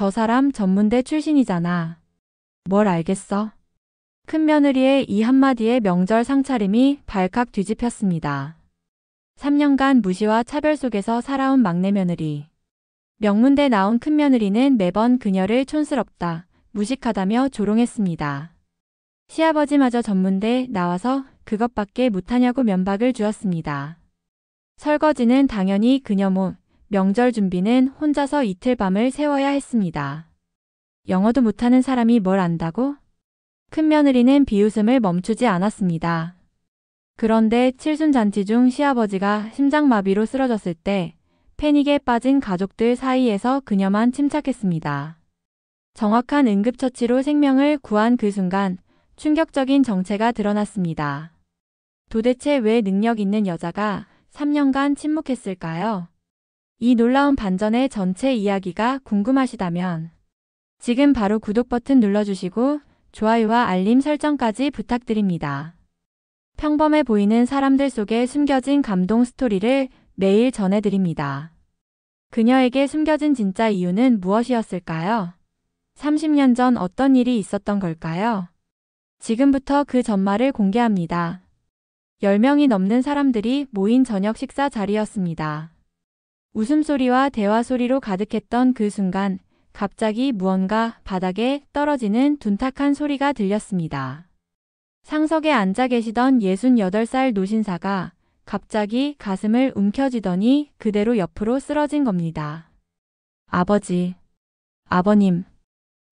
저 사람 전문대 출신이잖아. 뭘 알겠어? 큰며느리의 이 한마디에 명절 상차림이 발칵 뒤집혔습니다. 3년간 무시와 차별 속에서 살아온 막내며느리. 명문대 나온 큰며느리는 매번 그녀를 촌스럽다, 무식하다며 조롱했습니다. 시아버지마저 전문대 나와서 그것밖에 못하냐고 면박을 주었습니다. 설거지는 당연히 그녀 못, 명절 준비는 혼자서 이틀 밤을 새워야 했습니다. 영어도 못하는 사람이 뭘 안다고? 큰며느리는 비웃음을 멈추지 않았습니다. 그런데 칠순잔치 중 시아버지가 심장마비로 쓰러졌을 때 패닉에 빠진 가족들 사이에서 그녀만 침착했습니다. 정확한 응급처치로 생명을 구한 그 순간 충격적인 정체가 드러났습니다. 도대체 왜 능력 있는 여자가 3년간 침묵했을까요? 이 놀라운 반전의 전체 이야기가 궁금하시다면 지금 바로 구독 버튼 눌러주시고 좋아요와 알림 설정까지 부탁드립니다. 평범해 보이는 사람들 속에 숨겨진 감동 스토리를 매일 전해드립니다. 그녀에게 숨겨진 진짜 이유는 무엇이었을까요? 30년 전 어떤 일이 있었던 걸까요? 지금부터 그 전말을 공개합니다. 10명이 넘는 사람들이 모인 저녁 식사 자리였습니다. 웃음소리와 대화 소리로 가득했던 그 순간 갑자기 무언가 바닥에 떨어지는 둔탁한 소리가 들렸습니다. 상석에 앉아 계시던 68살 노신사가 갑자기 가슴을 움켜쥐더니 그대로 옆으로 쓰러진 겁니다. 아버지, 아버님.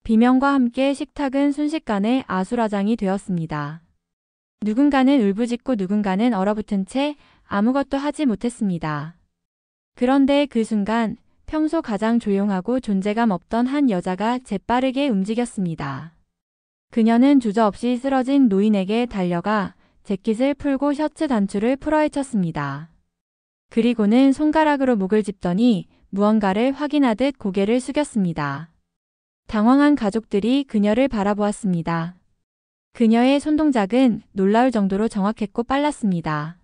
비명과 함께 식탁은 순식간에 아수라장이 되었습니다. 누군가는 울부짖고 누군가는 얼어붙은 채 아무것도 하지 못했습니다. 그런데 그 순간 평소 가장 조용하고 존재감 없던 한 여자가 재빠르게 움직였습니다. 그녀는 주저없이 쓰러진 노인에게 달려가 재킷을 풀고 셔츠 단추를 풀어헤쳤습니다. 그리고는 손가락으로 목을 짚더니 무언가를 확인하듯 고개를 숙였습니다. 당황한 가족들이 그녀를 바라보았습니다. 그녀의 손동작은 놀라울 정도로 정확했고 빨랐습니다.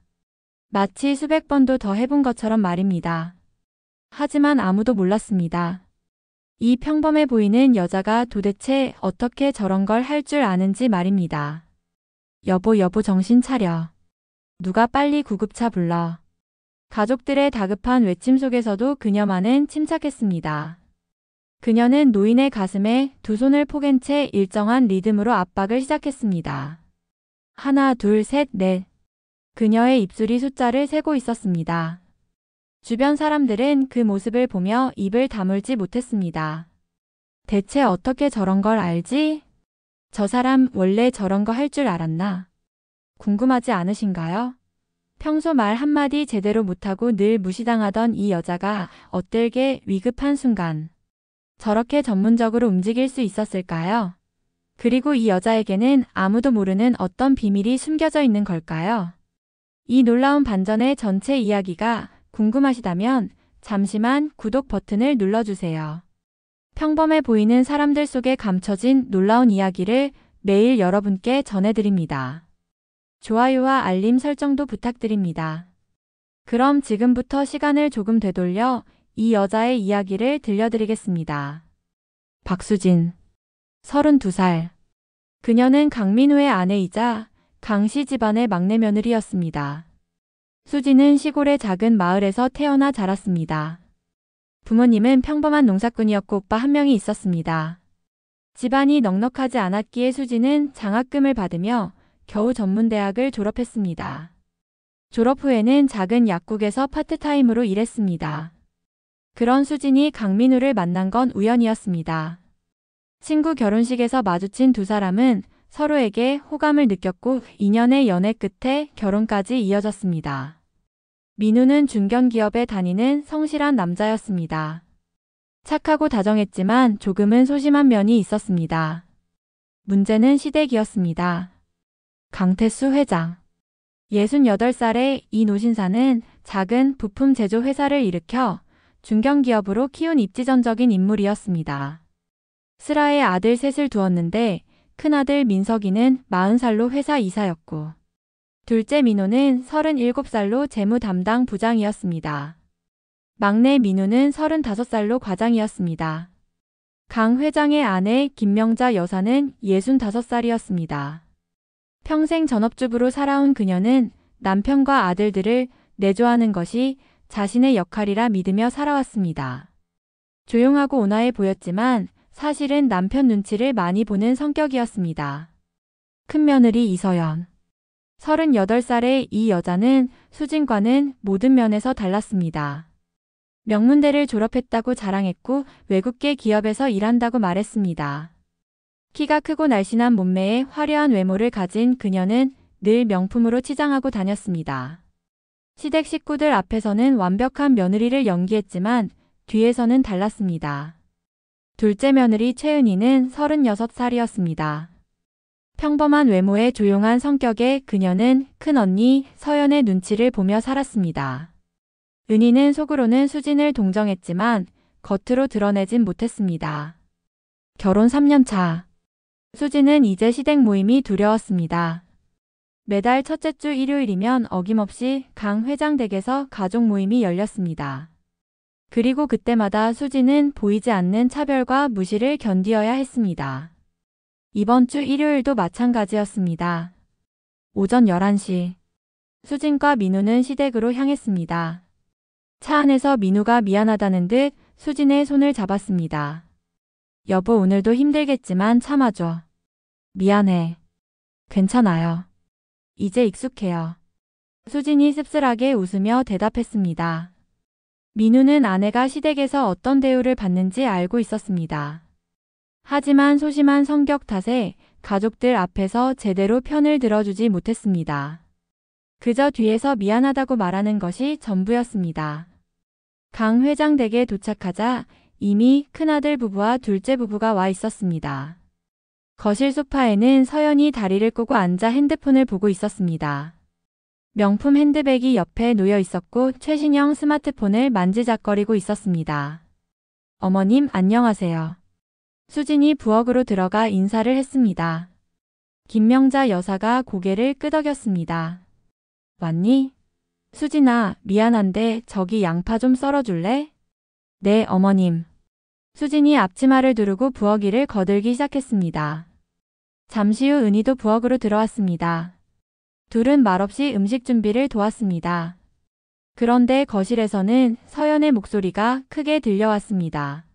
마치 수백 번도 더 해본 것처럼 말입니다. 하지만 아무도 몰랐습니다. 이 평범해 보이는 여자가 도대체 어떻게 저런 걸 할 줄 아는지 말입니다. 여보 정신 차려. 누가 빨리 구급차 불러. 가족들의 다급한 외침 속에서도 그녀만은 침착했습니다. 그녀는 노인의 가슴에 두 손을 포갠 채 일정한 리듬으로 압박을 시작했습니다. 하나, 둘, 셋, 넷. 그녀의 입술이 숫자를 세고 있었습니다. 주변 사람들은 그 모습을 보며 입을 다물지 못했습니다. 대체 어떻게 저런 걸 알지? 저 사람 원래 저런 거 할 줄 알았나? 궁금하지 않으신가요? 평소 말 한마디 제대로 못하고 늘 무시당하던 이 여자가 엇들게 위급한 순간 저렇게 전문적으로 움직일 수 있었을까요? 그리고 이 여자에게는 아무도 모르는 어떤 비밀이 숨겨져 있는 걸까요? 이 놀라운 반전의 전체 이야기가 궁금하시다면 잠시만 구독 버튼을 눌러주세요. 평범해 보이는 사람들 속에 감춰진 놀라운 이야기를 매일 여러분께 전해드립니다. 좋아요와 알림 설정도 부탁드립니다. 그럼 지금부터 시간을 조금 되돌려 이 여자의 이야기를 들려드리겠습니다. 박수진, 32살. 그녀는 강민우의 아내이자 강씨 집안의 막내 며느리였습니다. 수진은 시골의 작은 마을에서 태어나 자랐습니다. 부모님은 평범한 농사꾼이었고 오빠 한 명이 있었습니다. 집안이 넉넉하지 않았기에 수진은 장학금을 받으며 겨우 전문대학을 졸업했습니다. 졸업 후에는 작은 약국에서 파트타임으로 일했습니다. 그런 수진이 강민우를 만난 건 우연이었습니다. 친구 결혼식에서 마주친 두 사람은 서로에게 호감을 느꼈고 2년의 연애 끝에 결혼까지 이어졌습니다. 민우는 중견기업에 다니는 성실한 남자였습니다. 착하고 다정했지만 조금은 소심한 면이 있었습니다. 문제는 시댁이었습니다. 강태수 회장. 68살의 이 노신사는 작은 부품 제조 회사를 일으켜 중견기업으로 키운 입지전적인 인물이었습니다. 슬하에 아들 셋을 두었는데 큰아들 민석이는 40살로 회사 이사였고 둘째 민호는 37살로 재무 담당 부장이었습니다. 막내 민우는 35살로 과장이었습니다. 강 회장의 아내 김명자 여사는 65살이었습니다. 평생 전업주부로 살아온 그녀는 남편과 아들들을 내조하는 것이 자신의 역할이라 믿으며 살아왔습니다. 조용하고 온화해 보였지만 사실은 남편 눈치를 많이 보는 성격이었습니다. 큰며느리 이서연. 38살의 이 여자는 수진과는 모든 면에서 달랐습니다. 명문대를 졸업했다고 자랑했고 외국계 기업에서 일한다고 말했습니다. 키가 크고 날씬한 몸매에 화려한 외모를 가진 그녀는 늘 명품으로 치장하고 다녔습니다. 시댁 식구들 앞에서는 완벽한 며느리를 연기했지만 뒤에서는 달랐습니다. 둘째 며느리 최은희는 36살이었습니다. 평범한 외모에 조용한 성격의 그녀는 큰언니 서연의 눈치를 보며 살았습니다. 은희는 속으로는 수진을 동정했지만 겉으로 드러내진 못했습니다. 결혼 3년 차. 수진은 이제 시댁 모임이 두려웠습니다. 매달 첫째 주 일요일이면 어김없이 강 회장 댁에서 가족 모임이 열렸습니다. 그리고 그때마다 수진은 보이지 않는 차별과 무시를 견디어야 했습니다. 이번 주 일요일도 마찬가지였습니다. 오전 11시. 수진과 민우는 시댁으로 향했습니다. 차 안에서 민우가 미안하다는 듯 수진의 손을 잡았습니다. 여보, 오늘도 힘들겠지만 참아줘. 미안해. 괜찮아요. 이제 익숙해요. 수진이 씁쓸하게 웃으며 대답했습니다. 민우는 아내가 시댁에서 어떤 대우를 받는지 알고 있었습니다. 하지만 소심한 성격 탓에 가족들 앞에서 제대로 편을 들어주지 못했습니다. 그저 뒤에서 미안하다고 말하는 것이 전부였습니다. 강 회장 댁에 도착하자 이미 큰아들 부부와 둘째 부부가 와 있었습니다. 거실 소파에는 서연이 다리를 꼬고 앉아 핸드폰을 보고 있었습니다. 명품 핸드백이 옆에 놓여 있었고 최신형 스마트폰을 만지작거리고 있었습니다. 어머님, 안녕하세요. 수진이 부엌으로 들어가 인사를 했습니다. 김명자 여사가 고개를 끄덕였습니다. 왔니? 수진아, 미안한데 저기 양파 좀 썰어줄래? 네, 어머님. 수진이 앞치마를 두르고 부엌일을 거들기 시작했습니다. 잠시 후 은희도 부엌으로 들어왔습니다. 둘은 말없이 음식 준비를 도왔습니다. 그런데 거실에서는 서연의 목소리가 크게 들려왔습니다.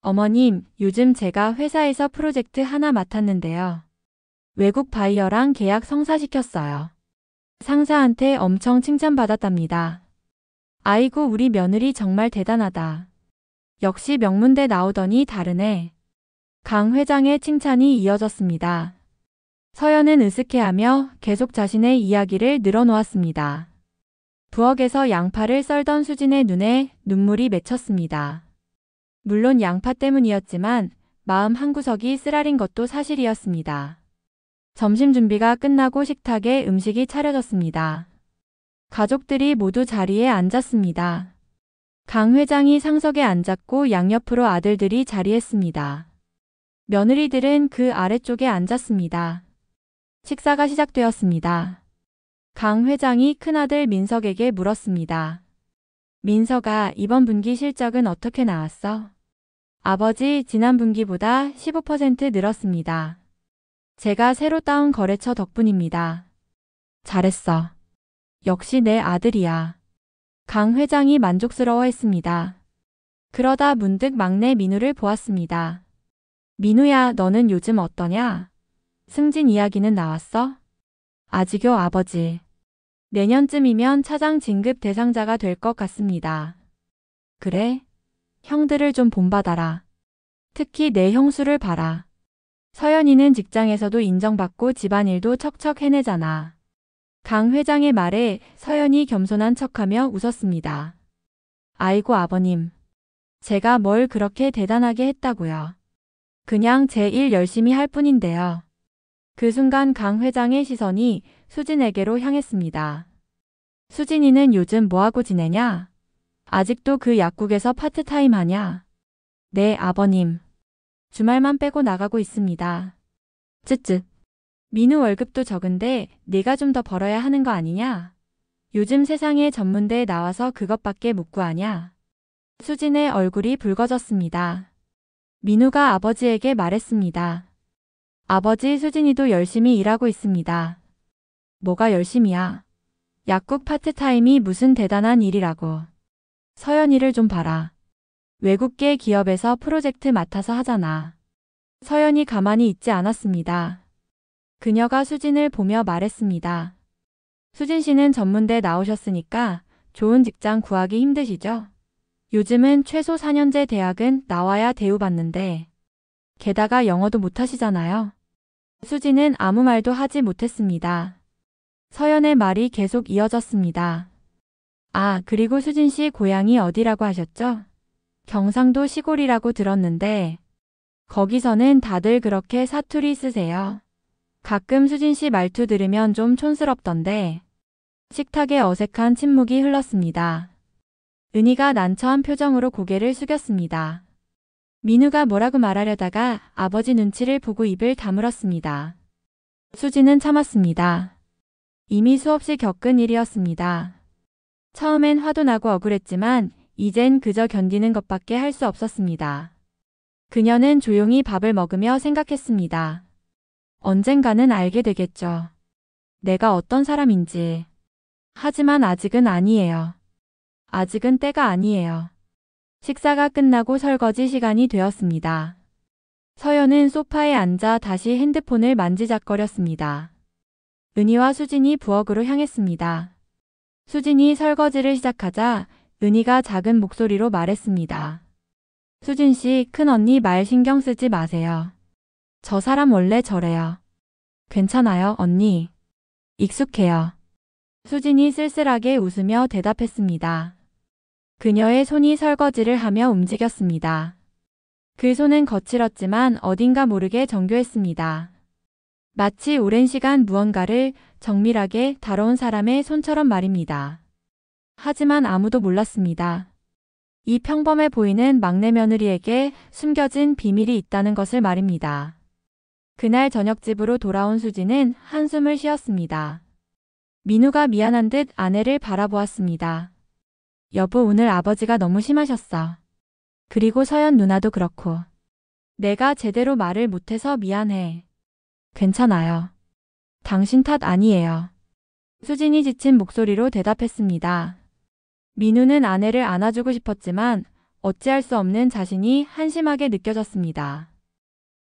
어머님, 요즘 제가 회사에서 프로젝트 하나 맡았는데요. 외국 바이어랑 계약 성사시켰어요. 상사한테 엄청 칭찬받았답니다. 아이고, 우리 며느리 정말 대단하다. 역시 명문대 나오더니 다르네. 강 회장의 칭찬이 이어졌습니다. 서연은 으스케하며 계속 자신의 이야기를 늘어놓았습니다. 부엌에서 양파를 썰던 수진의 눈에 눈물이 맺혔습니다. 물론 양파 때문이었지만 마음 한구석이 쓰라린 것도 사실이었습니다. 점심 준비가 끝나고 식탁에 음식이 차려졌습니다. 가족들이 모두 자리에 앉았습니다. 강 회장이 상석에 앉았고 양옆으로 아들들이 자리했습니다. 며느리들은 그 아래쪽에 앉았습니다. 식사가 시작되었습니다. 강 회장이 큰아들 민석에게 물었습니다. 민석아, 이번 분기 실적은 어떻게 나왔어? 아버지, 지난 분기보다 15% 늘었습니다. 제가 새로 따온 거래처 덕분입니다. 잘했어. 역시 내 아들이야. 강 회장이 만족스러워했습니다. 그러다 문득 막내 민우를 보았습니다. 민우야, 너는 요즘 어떠냐? 승진 이야기는 나왔어? 아직요, 아버지. 내년쯤이면 차장 진급 대상자가 될 것 같습니다. 그래? 형들을 좀 본받아라. 특히 내 형수를 봐라. 서연이는 직장에서도 인정받고 집안일도 척척 해내잖아. 강 회장의 말에 서연이 겸손한 척하며 웃었습니다. 아이고 아버님. 제가 뭘 그렇게 대단하게 했다고요. 그냥 제 일 열심히 할 뿐인데요. 그 순간 강 회장의 시선이 수진에게로 향했습니다. 수진이는 요즘 뭐하고 지내냐? 아직도 그 약국에서 파트타임 하냐? 네, 아버님. 주말만 빼고 나가고 있습니다. 쯧쯧. 민우 월급도 적은데 네가 좀 더 벌어야 하는 거 아니냐? 요즘 세상에 전문대에 나와서 그것밖에 못 구하냐? 수진의 얼굴이 붉어졌습니다. 민우가 아버지에게 말했습니다. 아버지, 수진이도 열심히 일하고 있습니다. 뭐가 열심히야? 약국 파트타임이 무슨 대단한 일이라고. 서연이를 좀 봐라. 외국계 기업에서 프로젝트 맡아서 하잖아. 서연이 가만히 있지 않았습니다. 그녀가 수진을 보며 말했습니다. 수진 씨는 전문대 나오셨으니까 좋은 직장 구하기 힘드시죠? 요즘은 최소 4년제 대학은 나와야 대우받는데 게다가 영어도 못하시잖아요. 수진은 아무 말도 하지 못했습니다. 서연의 말이 계속 이어졌습니다. 아, 그리고 수진 씨 고향이 어디라고 하셨죠? 경상도 시골이라고 들었는데 거기서는 다들 그렇게 사투리 쓰세요. 가끔 수진 씨 말투 들으면 좀 촌스럽던데. 식탁에 어색한 침묵이 흘렀습니다. 은희가 난처한 표정으로 고개를 숙였습니다. 민우가 뭐라고 말하려다가 아버지 눈치를 보고 입을 다물었습니다. 수진은 참았습니다. 이미 수없이 겪은 일이었습니다. 처음엔 화도 나고 억울했지만 이젠 그저 견디는 것밖에 할 수 없었습니다. 그녀는 조용히 밥을 먹으며 생각했습니다. 언젠가는 알게 되겠죠. 내가 어떤 사람인지. 하지만 아직은 아니에요. 아직은 때가 아니에요. 식사가 끝나고 설거지 시간이 되었습니다. 서연은 소파에 앉아 다시 핸드폰을 만지작거렸습니다. 은희와 수진이 부엌으로 향했습니다. 수진이 설거지를 시작하자 은희가 작은 목소리로 말했습니다. 수진 씨, 큰언니 말 신경 쓰지 마세요. 저 사람 원래 저래요. 괜찮아요, 언니. 익숙해요. 수진이 쓸쓸하게 웃으며 대답했습니다. 그녀의 손이 설거지를 하며 움직였습니다. 그 손은 거칠었지만 어딘가 모르게 정교했습니다. 마치 오랜 시간 무언가를 정밀하게 다뤄온 사람의 손처럼 말입니다. 하지만 아무도 몰랐습니다. 이 평범해 보이는 막내 며느리에게 숨겨진 비밀이 있다는 것을 말입니다. 그날 저녁 집으로 돌아온 수지는 한숨을 쉬었습니다. 민우가 미안한 듯 아내를 바라보았습니다. 여보, 오늘 아버지가 너무 심하셨어. 그리고 서연 누나도 그렇고. 내가 제대로 말을 못해서 미안해. 괜찮아요. 당신 탓 아니에요. 수진이 지친 목소리로 대답했습니다. 민우는 아내를 안아주고 싶었지만 어찌할 수 없는 자신이 한심하게 느껴졌습니다.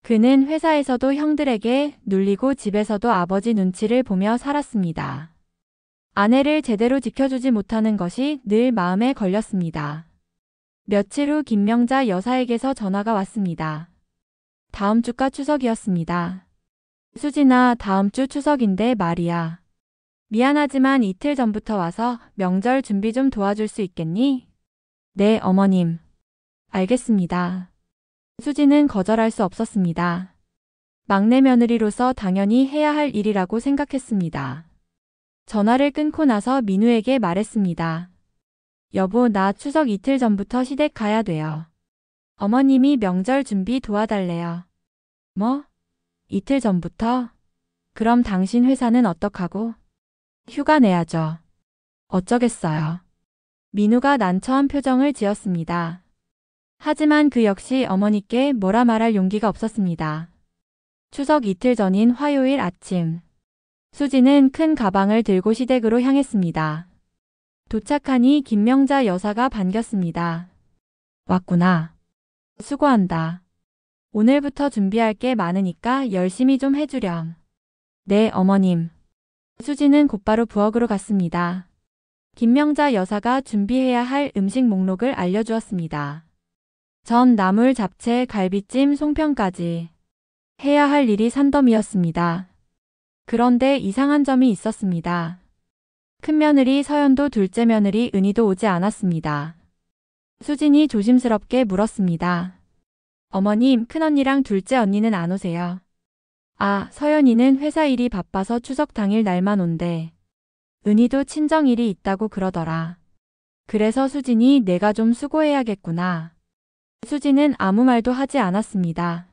그는 회사에서도 형들에게 눌리고 집에서도 아버지 눈치를 보며 살았습니다. 아내를 제대로 지켜주지 못하는 것이 늘 마음에 걸렸습니다. 며칠 후 김명자 여사에게서 전화가 왔습니다. 다음 주가 추석이었습니다. 수진아, 다음 주 추석인데 말이야. 미안하지만 이틀 전부터 와서 명절 준비 좀 도와줄 수 있겠니? 네, 어머님. 알겠습니다. 수진은 거절할 수 없었습니다. 막내 며느리로서 당연히 해야 할 일이라고 생각했습니다. 전화를 끊고 나서 민우에게 말했습니다. 여보, 나 추석 이틀 전부터 시댁 가야 돼요. 어머님이 명절 준비 도와달래요. 뭐? 이틀 전부터? 그럼 당신 회사는 어떡하고? 휴가 내야죠. 어쩌겠어요. 민우가 난처한 표정을 지었습니다. 하지만 그 역시 어머니께 뭐라 말할 용기가 없었습니다. 추석 이틀 전인 화요일 아침. 수지는 큰 가방을 들고 시댁으로 향했습니다. 도착하니 김명자 여사가 반겼습니다. 왔구나. 수고한다. 오늘부터 준비할 게 많으니까 열심히 좀 해주렴. 네, 어머님. 수지는 곧바로 부엌으로 갔습니다. 김명자 여사가 준비해야 할 음식 목록을 알려주었습니다. 전, 나물, 잡채, 갈비찜, 송편까지. 해야 할 일이 산더미였습니다. 그런데 이상한 점이 있었습니다. 큰며느리 서연도 둘째 며느리 은희도 오지 않았습니다. 수진이 조심스럽게 물었습니다. 어머님, 큰언니랑 둘째 언니는 안 오세요? 아, 서연이는 회사 일이 바빠서 추석 당일 날만 온대. 은희도 친정일이 있다고 그러더라. 그래서 수진이 내가 좀 수고해야겠구나. 수진은 아무 말도 하지 않았습니다.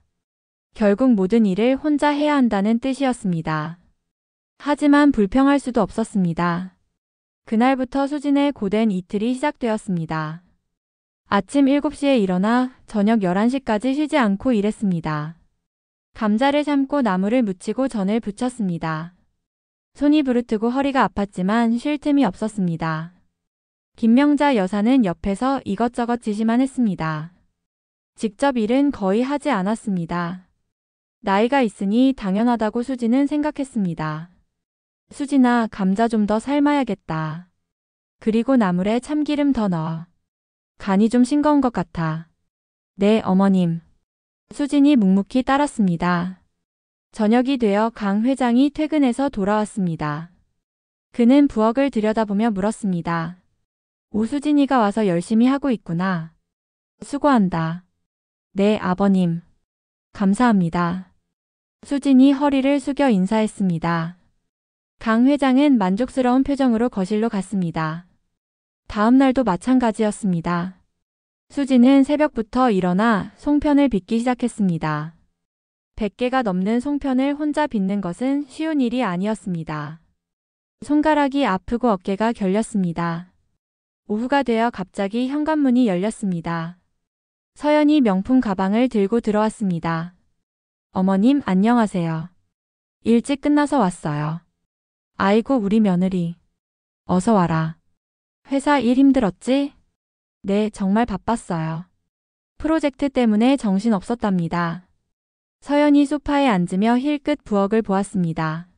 결국 모든 일을 혼자 해야 한다는 뜻이었습니다. 하지만 불평할 수도 없었습니다. 그날부터 수진의 고된 이틀이 시작되었습니다. 아침 7시에 일어나 저녁 11시까지 쉬지 않고 일했습니다. 감자를 삶고 나물을 무치고 전을 부쳤습니다. 손이 부르트고 허리가 아팠지만 쉴 틈이 없었습니다. 김명자 여사는 옆에서 이것저것 지시만 했습니다. 직접 일은 거의 하지 않았습니다. 나이가 있으니 당연하다고 수지는 생각했습니다. 수진아, 감자 좀 더 삶아야겠다. 그리고 나물에 참기름 더 넣어. 간이 좀 싱거운 것 같아. 네, 어머님. 수진이 묵묵히 따랐습니다. 저녁이 되어 강 회장이 퇴근해서 돌아왔습니다. 그는 부엌을 들여다보며 물었습니다. 오수진이가 와서 열심히 하고 있구나. 수고한다. 네, 아버님. 감사합니다. 수진이 허리를 숙여 인사했습니다. 강 회장은 만족스러운 표정으로 거실로 갔습니다. 다음 날도 마찬가지였습니다. 수진은 새벽부터 일어나 송편을 빚기 시작했습니다. 100개가 넘는 송편을 혼자 빚는 것은 쉬운 일이 아니었습니다. 손가락이 아프고 어깨가 결렸습니다. 오후가 되어 갑자기 현관문이 열렸습니다. 서연이 명품 가방을 들고 들어왔습니다. 어머님, 안녕하세요. 일찍 끝나서 왔어요. 아이고, 우리 며느리. 어서 와라. 회사 일 힘들었지? 네, 정말 바빴어요. 프로젝트 때문에 정신 없었답니다. 서연이 소파에 앉으며 힐끗 부엌을 보았습니다.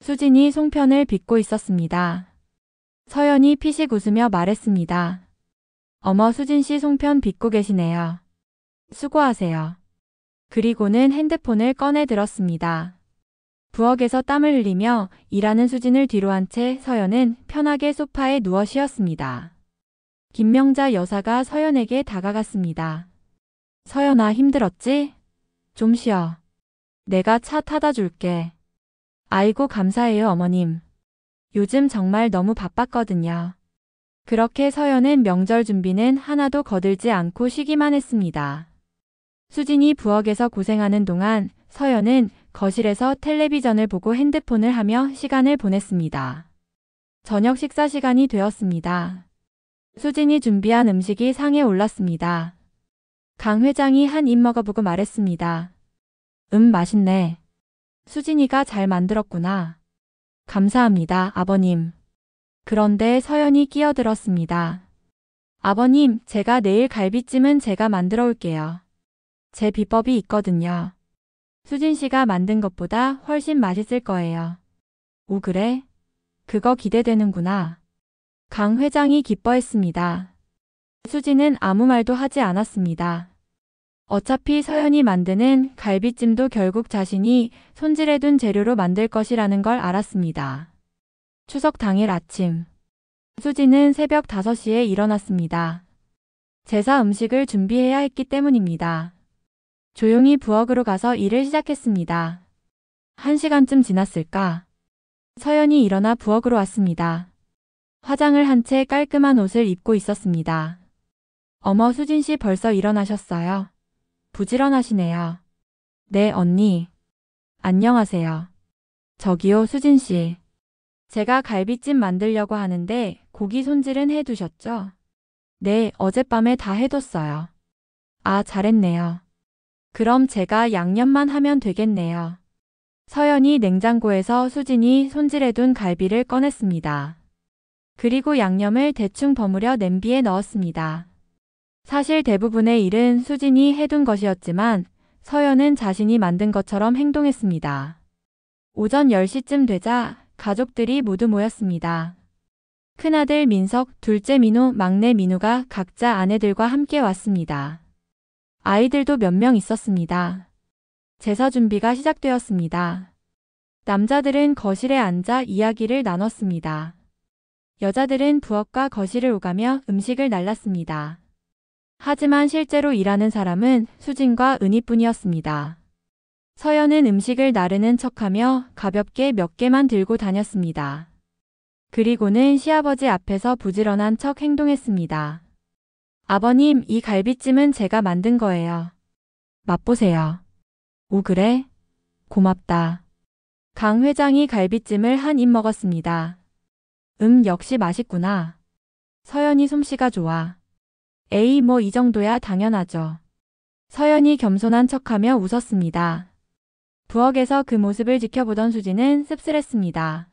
수진이 송편을 빚고 있었습니다. 서연이 피식 웃으며 말했습니다. 어머, 수진 씨 송편 빚고 계시네요. 수고하세요. 그리고는 핸드폰을 꺼내 들었습니다. 부엌에서 땀을 흘리며 일하는 수진을 뒤로 한 채 서연은 편하게 소파에 누워 쉬었습니다. 김명자 여사가 서연에게 다가갔습니다. 서연아, 힘들었지? 좀 쉬어. 내가 차 타다 줄게. 아이고, 감사해요, 어머님. 요즘 정말 너무 바빴거든요. 그렇게 서연은 명절 준비는 하나도 거들지 않고 쉬기만 했습니다. 수진이 부엌에서 고생하는 동안 서연은 거실에서 텔레비전을 보고 핸드폰을 하며 시간을 보냈습니다. 저녁 식사 시간이 되었습니다. 수진이 준비한 음식이 상에 올랐습니다. 강 회장이 한 입 먹어보고 말했습니다. 맛있네. 수진이가 잘 만들었구나. 감사합니다, 아버님. 그런데 서연이 끼어들었습니다. 아버님, 제가 내일 갈비찜은 제가 만들어 올게요. 제 비법이 있거든요. 수진 씨가 만든 것보다 훨씬 맛있을 거예요. 오, 그래? 그거 기대되는구나. 강 회장이 기뻐했습니다. 수진은 아무 말도 하지 않았습니다. 어차피 서연이 만드는 갈비찜도 결국 자신이 손질해둔 재료로 만들 것이라는 걸 알았습니다. 추석 당일 아침, 수진은 새벽 5시에 일어났습니다. 제사 음식을 준비해야 했기 때문입니다. 조용히 부엌으로 가서 일을 시작했습니다. 1시간쯤 지났을까? 서연이 일어나 부엌으로 왔습니다. 화장을 한 채 깔끔한 옷을 입고 있었습니다. 어머, 수진 씨 벌써 일어나셨어요? 부지런하시네요. 네, 언니. 안녕하세요. 저기요, 수진 씨. 제가 갈비찜 만들려고 하는데 고기 손질은 해두셨죠? 네, 어젯밤에 다 해뒀어요. 아, 잘했네요. 그럼 제가 양념만 하면 되겠네요. 서연이 냉장고에서 수진이 손질해둔 갈비를 꺼냈습니다. 그리고 양념을 대충 버무려 냄비에 넣었습니다. 사실 대부분의 일은 수진이 해둔 것이었지만 서연은 자신이 만든 것처럼 행동했습니다. 오전 10시쯤 되자 가족들이 모두 모였습니다. 큰아들 민석, 둘째 민우, 막내 민우가 각자 아내들과 함께 왔습니다. 아이들도 몇 명 있었습니다. 제사 준비가 시작되었습니다. 남자들은 거실에 앉아 이야기를 나눴습니다. 여자들은 부엌과 거실을 오가며 음식을 날랐습니다. 하지만 실제로 일하는 사람은 수진과 은희뿐이었습니다. 서연은 음식을 나르는 척하며 가볍게 몇 개만 들고 다녔습니다. 그리고는 시아버지 앞에서 부지런한 척 행동했습니다. 아버님, 이 갈비찜은 제가 만든 거예요. 맛보세요. 오, 그래? 고맙다. 강 회장이 갈비찜을 한 입 먹었습니다. 역시 맛있구나. 서연이 솜씨가 좋아. 에이, 뭐 이 정도야 당연하죠. 서연이 겸손한 척하며 웃었습니다. 부엌에서 그 모습을 지켜보던 수진은 씁쓸했습니다.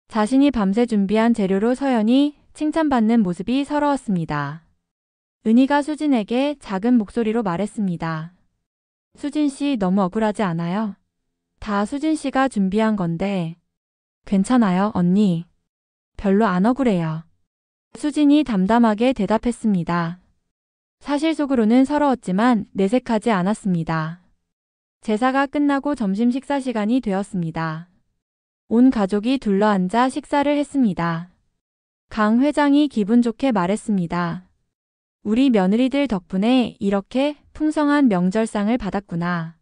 자신이 밤새 준비한 재료로 서연이 칭찬받는 모습이 서러웠습니다. 은희가 수진에게 작은 목소리로 말했습니다. 수진 씨 너무 억울하지 않아요? 다 수진 씨가 준비한 건데. 괜찮아요, 언니. 별로 안 억울해요. 수진이 담담하게 대답했습니다. 사실 속으로는 서러웠지만 내색하지 않았습니다. 제사가 끝나고 점심 식사 시간이 되었습니다. 온 가족이 둘러앉아 식사를 했습니다. 강 회장이 기분 좋게 말했습니다. 우리 며느리들 덕분에 이렇게 풍성한 명절상을 받았구나.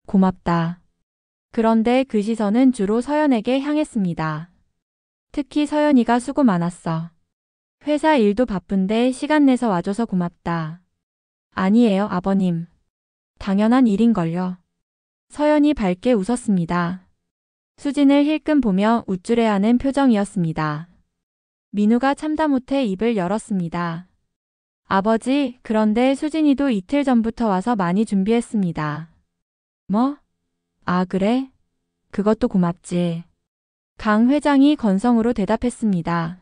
고맙다. 그런데 그 시선은 주로 서연에게 향했습니다. 특히 서연이가 수고 많았어. 회사 일도 바쁜데 시간 내서 와줘서 고맙다. 아니에요, 아버님. 당연한 일인걸요. 서연이 밝게 웃었습니다. 수진을 힐끔 보며 우쭐해하는 표정이었습니다. 민우가 참다 못해 입을 열었습니다. 아버지, 그런데 수진이도 이틀 전부터 와서 많이 준비했습니다. 뭐? 아, 그래? 그것도 고맙지. 강 회장이 건성으로 대답했습니다.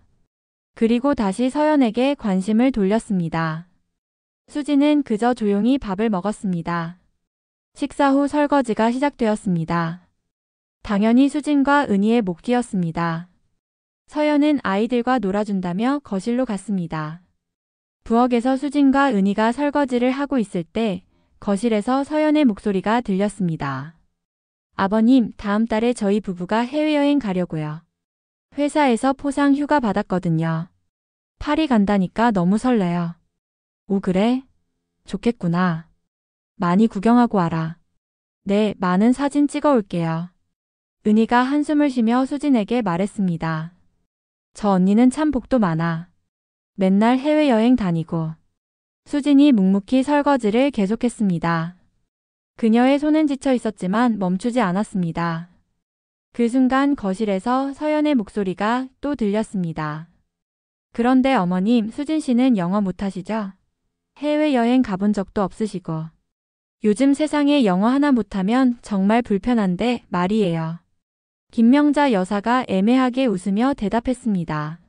그리고 다시 서연에게 관심을 돌렸습니다. 수진은 그저 조용히 밥을 먹었습니다. 식사 후 설거지가 시작되었습니다. 당연히 수진과 은희의 몫이었습니다. 서연은 아이들과 놀아준다며 거실로 갔습니다. 부엌에서 수진과 은희가 설거지를 하고 있을 때 거실에서 서연의 목소리가 들렸습니다. 아버님, 다음 달에 저희 부부가 해외여행 가려고요. 회사에서 포상 휴가 받았거든요. 파리 간다니까 너무 설레요. 오, 그래? 좋겠구나. 많이 구경하고 와라. 네, 많은 사진 찍어 올게요. 은희가 한숨을 쉬며 수진에게 말했습니다. 저 언니는 참 복도 많아. 맨날 해외여행 다니고. 수진이 묵묵히 설거지를 계속했습니다. 그녀의 손은 지쳐 있었지만 멈추지 않았습니다. 그 순간 거실에서 서연의 목소리가 또 들렸습니다. 그런데 어머님, 수진 씨는 영어 못하시죠? 해외여행 가본 적도 없으시고. 요즘 세상에 영어 하나 못하면 정말 불편한데 말이에요. 김명자 여사가 애매하게 웃으며 대답했습니다.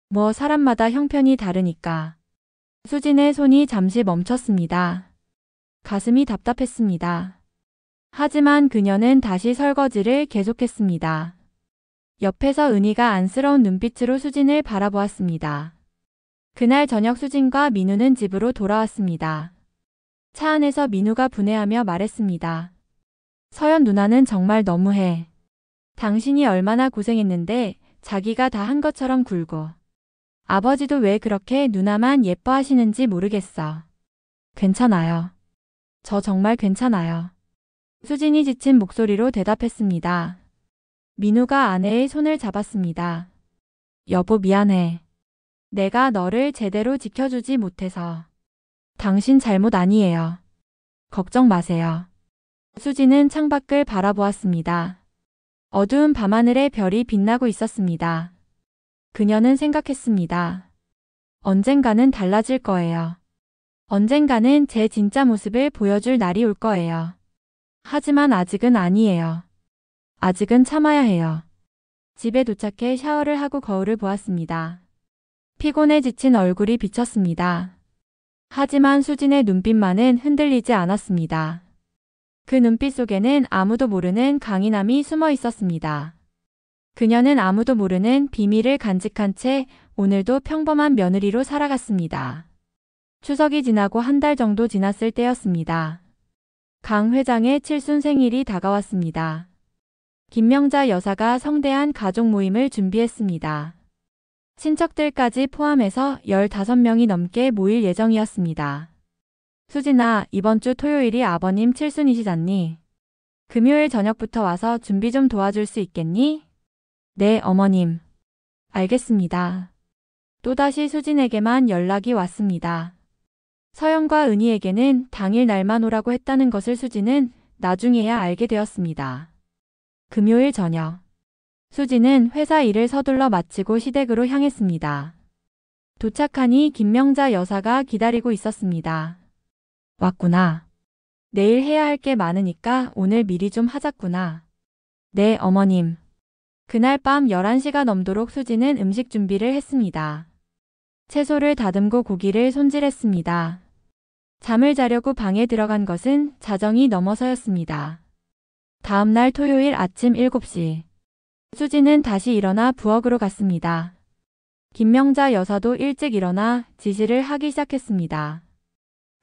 뭐 사람마다 형편이 다르니까. 수진의 손이 잠시 멈췄습니다. 가슴이 답답했습니다. 하지만 그녀는 다시 설거지를 계속했습니다. 옆에서 은희가 안쓰러운 눈빛으로 수진을 바라보았습니다. 그날 저녁 수진과 민우는 집으로 돌아왔습니다. 차 안에서 민우가 분해하며 말했습니다. 서연 누나는 정말 너무해. 당신이 얼마나 고생했는데 자기가 다 한 것처럼 굴고. 아버지도 왜 그렇게 누나만 예뻐하시는지 모르겠어. 괜찮아요. 저 정말 괜찮아요. 수진이 지친 목소리로 대답했습니다. 민우가 아내의 손을 잡았습니다. 여보, 미안해. 내가 너를 제대로 지켜주지 못해서. 당신 잘못 아니에요. 걱정 마세요. 수진은 창밖을 바라보았습니다. 어두운 밤하늘에 별이 빛나고 있었습니다. 그녀는 생각했습니다. 언젠가는 달라질 거예요. 언젠가는 제 진짜 모습을 보여줄 날이 올 거예요. 하지만 아직은 아니에요. 아직은 참아야 해요. 집에 도착해 샤워를 하고 거울을 보았습니다. 피곤해 지친 얼굴이 비쳤습니다. 하지만 수진의 눈빛만은 흔들리지 않았습니다. 그 눈빛 속에는 아무도 모르는 강인함이 숨어 있었습니다. 그녀는 아무도 모르는 비밀을 간직한 채 오늘도 평범한 며느리로 살아갔습니다. 추석이 지나고 한 달 정도 지났을 때였습니다. 강 회장의 칠순 생일이 다가왔습니다. 김명자 여사가 성대한 가족 모임을 준비했습니다. 친척들까지 포함해서 15명이 넘게 모일 예정이었습니다. 수진아, 이번 주 토요일이 아버님 칠순이시잖니? 금요일 저녁부터 와서 준비 좀 도와줄 수 있겠니? 네, 어머님. 알겠습니다. 또다시 수진에게만 연락이 왔습니다. 서연과 은희에게는 당일 날만 오라고 했다는 것을 수진은 나중에야 알게 되었습니다. 금요일 저녁. 수진은 회사 일을 서둘러 마치고 시댁으로 향했습니다. 도착하니 김명자 여사가 기다리고 있었습니다. 왔구나. 내일 해야 할 게 많으니까 오늘 미리 좀 하자꾸나. 네, 어머님. 그날 밤 11시가 넘도록 수지는 음식 준비를 했습니다. 채소를 다듬고 고기를 손질했습니다. 잠을 자려고 방에 들어간 것은 자정이 넘어서였습니다. 다음날 토요일 아침 7시. 수지는 다시 일어나 부엌으로 갔습니다. 김명자 여사도 일찍 일어나 지시를 하기 시작했습니다.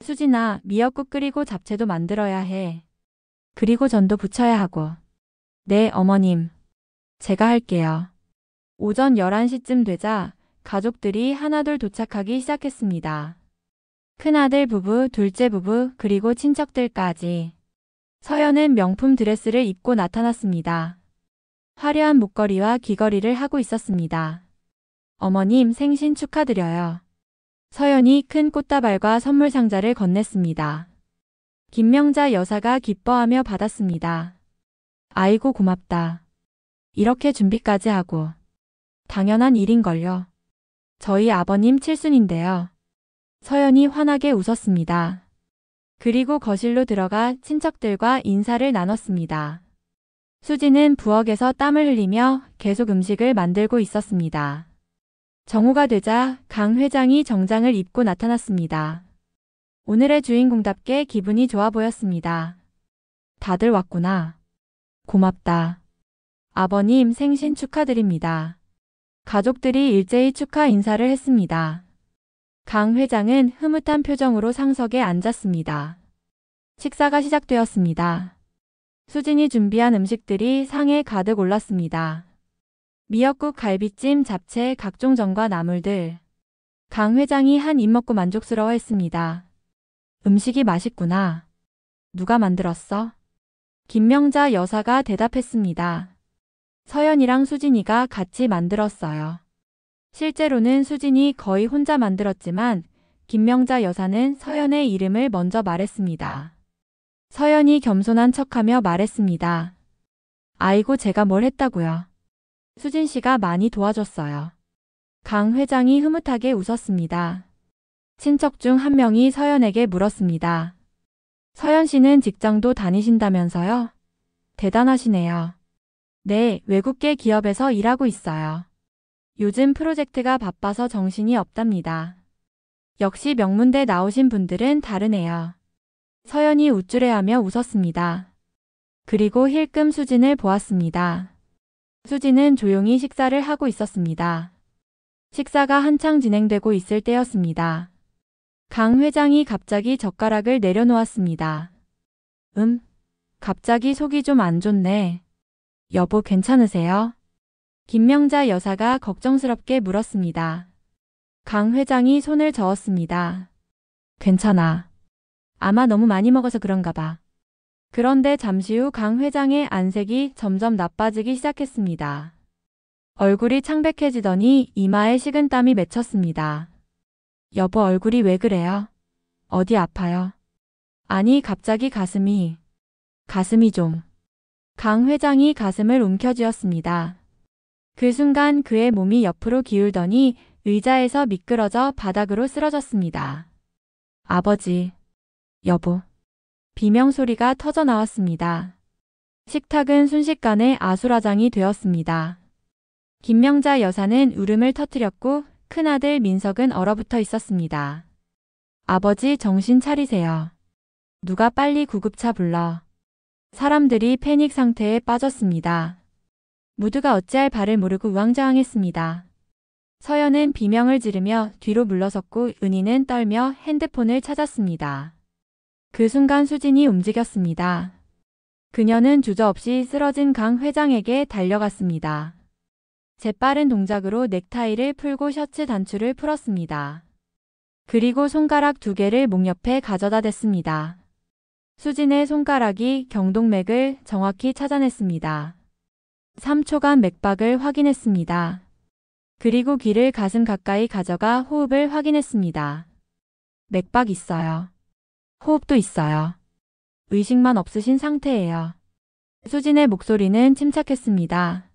수진아, 미역국 끓이고 잡채도 만들어야 해. 그리고 전도 부쳐야 하고. 네, 어머님. 제가 할게요. 오전 11시쯤 되자 가족들이 하나둘 도착하기 시작했습니다. 큰아들 부부, 둘째 부부, 그리고 친척들까지. 서연은 명품 드레스를 입고 나타났습니다. 화려한 목걸이와 귀걸이를 하고 있었습니다. 어머님 생신 축하드려요. 서연이 큰 꽃다발과 선물 상자를 건넸습니다. 김명자 여사가 기뻐하며 받았습니다. 아이고 고맙다. 이렇게 준비까지 하고. 당연한 일인걸요. 저희 아버님 칠순인데요. 서연이 환하게 웃었습니다. 그리고 거실로 들어가 친척들과 인사를 나눴습니다. 수지는 부엌에서 땀을 흘리며 계속 음식을 만들고 있었습니다. 정오가 되자 강 회장이 정장을 입고 나타났습니다. 오늘의 주인공답게 기분이 좋아 보였습니다. 다들 왔구나. 고맙다. 아버님 생신 축하드립니다. 가족들이 일제히 축하 인사를 했습니다. 강 회장은 흐뭇한 표정으로 상석에 앉았습니다. 식사가 시작되었습니다. 수진이 준비한 음식들이 상에 가득 올랐습니다. 미역국, 갈비찜, 잡채, 각종 전과 나물들. 강 회장이 한 입 먹고 만족스러워했습니다. 음식이 맛있구나. 누가 만들었어? 김명자 여사가 대답했습니다. 서연이랑 수진이가 같이 만들었어요. 실제로는 수진이 거의 혼자 만들었지만 김명자 여사는 서연의 이름을 먼저 말했습니다. 서연이 겸손한 척하며 말했습니다. 아이고 제가 뭘 했다고요. 수진 씨가 많이 도와줬어요. 강 회장이 흐뭇하게 웃었습니다. 친척 중 한 명이 서연에게 물었습니다. 서연 씨는 직장도 다니신다면서요? 대단하시네요. 네, 외국계 기업에서 일하고 있어요. 요즘 프로젝트가 바빠서 정신이 없답니다. 역시 명문대 나오신 분들은 다르네요. 서연이 우쭐해하며 웃었습니다. 그리고 힐끔 수진을 보았습니다. 수진은 조용히 식사를 하고 있었습니다. 식사가 한창 진행되고 있을 때였습니다. 강 회장이 갑자기 젓가락을 내려놓았습니다. 갑자기 속이 좀 안 좋네. 여보 괜찮으세요? 김명자 여사가 걱정스럽게 물었습니다. 강 회장이 손을 저었습니다. 괜찮아. 아마 너무 많이 먹어서 그런가 봐. 그런데 잠시 후 강 회장의 안색이 점점 나빠지기 시작했습니다. 얼굴이 창백해지더니 이마에 식은땀이 맺혔습니다. 여보 얼굴이 왜 그래요? 어디 아파요? 아니 갑자기 가슴이 좀. 강 회장이 가슴을 움켜쥐었습니다. 그 순간 그의 몸이 옆으로 기울더니 의자에서 미끄러져 바닥으로 쓰러졌습니다. 아버지, 여보. 비명소리가 터져 나왔습니다. 식탁은 순식간에 아수라장이 되었습니다. 김명자 여사는 울음을 터뜨렸고 큰아들 민석은 얼어붙어 있었습니다. 아버지 정신 차리세요. 누가 빨리 구급차 불러. 사람들이 패닉 상태에 빠졌습니다. 모두가 어찌할 바를 모르고 우왕좌왕했습니다. 서연은 비명을 지르며 뒤로 물러섰고 은희는 떨며 핸드폰을 찾았습니다. 그 순간 수진이 움직였습니다. 그녀는 주저없이 쓰러진 강 회장에게 달려갔습니다. 재빠른 동작으로 넥타이를 풀고 셔츠 단추를 풀었습니다. 그리고 손가락 2개를 목 옆에 가져다 댔습니다. 수진의 손가락이 경동맥을 정확히 찾아냈습니다. 3초간 맥박을 확인했습니다. 그리고 귀를 가슴 가까이 가져가 호흡을 확인했습니다. 맥박 있어요. 호흡도 있어요. 의식만 없으신 상태예요. 수진의 목소리는 침착했습니다.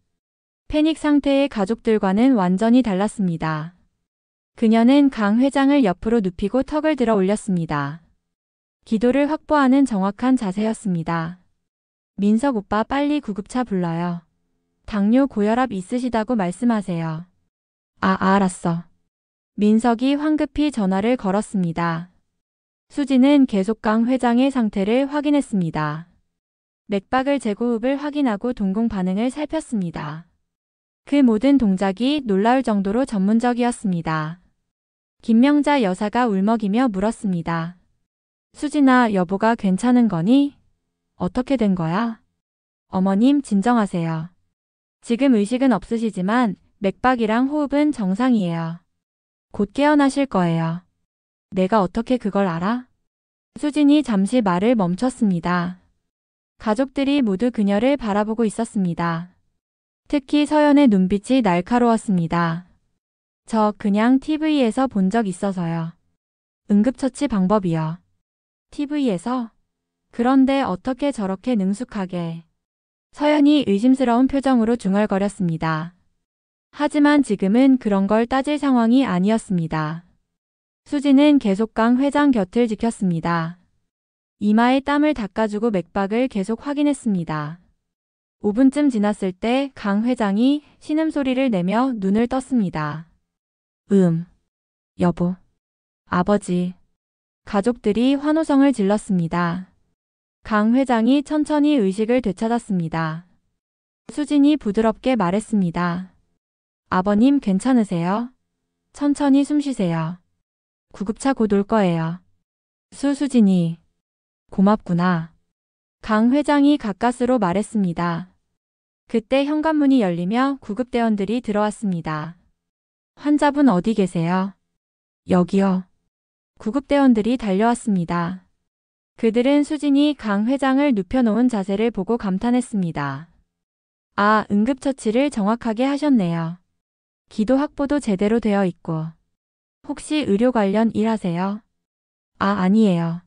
패닉 상태의 가족들과는 완전히 달랐습니다. 그녀는 강 회장을 옆으로 눕히고 턱을 들어 올렸습니다. 기도를 확보하는 정확한 자세였습니다. 민석 오빠 빨리 구급차 불러요. 당뇨 고혈압 있으시다고 말씀하세요. 알았어. 민석이 황급히 전화를 걸었습니다. 수지는 계속 강 회장의 상태를 확인했습니다. 맥박을 재고 호흡을 확인하고 동공 반응을 살폈습니다. 그 모든 동작이 놀라울 정도로 전문적이었습니다. 김명자 여사가 울먹이며 물었습니다. 수진아, 여보가 괜찮은 거니? 어떻게 된 거야? 어머님, 진정하세요. 지금 의식은 없으시지만 맥박이랑 호흡은 정상이에요. 곧 깨어나실 거예요. 내가 어떻게 그걸 알아? 수진이 잠시 말을 멈췄습니다. 가족들이 모두 그녀를 바라보고 있었습니다. 특히 서연의 눈빛이 날카로웠습니다. 저 그냥 TV에서 본 적 있어서요. 응급처치 방법이요. TV에서? 그런데 어떻게 저렇게 능숙하게. 서연이 의심스러운 표정으로 중얼거렸습니다. 하지만 지금은 그런 걸 따질 상황이 아니었습니다. 수지는 계속 강 회장 곁을 지켰습니다. 이마에 땀을 닦아주고 맥박을 계속 확인했습니다. 5분쯤 지났을 때 강 회장이 신음소리를 내며 눈을 떴습니다. 여보. 아버지. 가족들이 환호성을 질렀습니다. 강 회장이 천천히 의식을 되찾았습니다. 수진이 부드럽게 말했습니다. 아버님 괜찮으세요? 천천히 숨 쉬세요. 구급차 곧 올 거예요. 수진이. 고맙구나. 강 회장이 가까스로 말했습니다. 그때 현관문이 열리며 구급대원들이 들어왔습니다. 환자분 어디 계세요? 여기요. 구급대원들이 달려왔습니다. 그들은 수진이 강 회장을 눕혀놓은 자세를 보고 감탄했습니다. 응급처치를 정확하게 하셨네요. 기도 확보도 제대로 되어 있고. 혹시 의료 관련 일 하세요? 아니에요.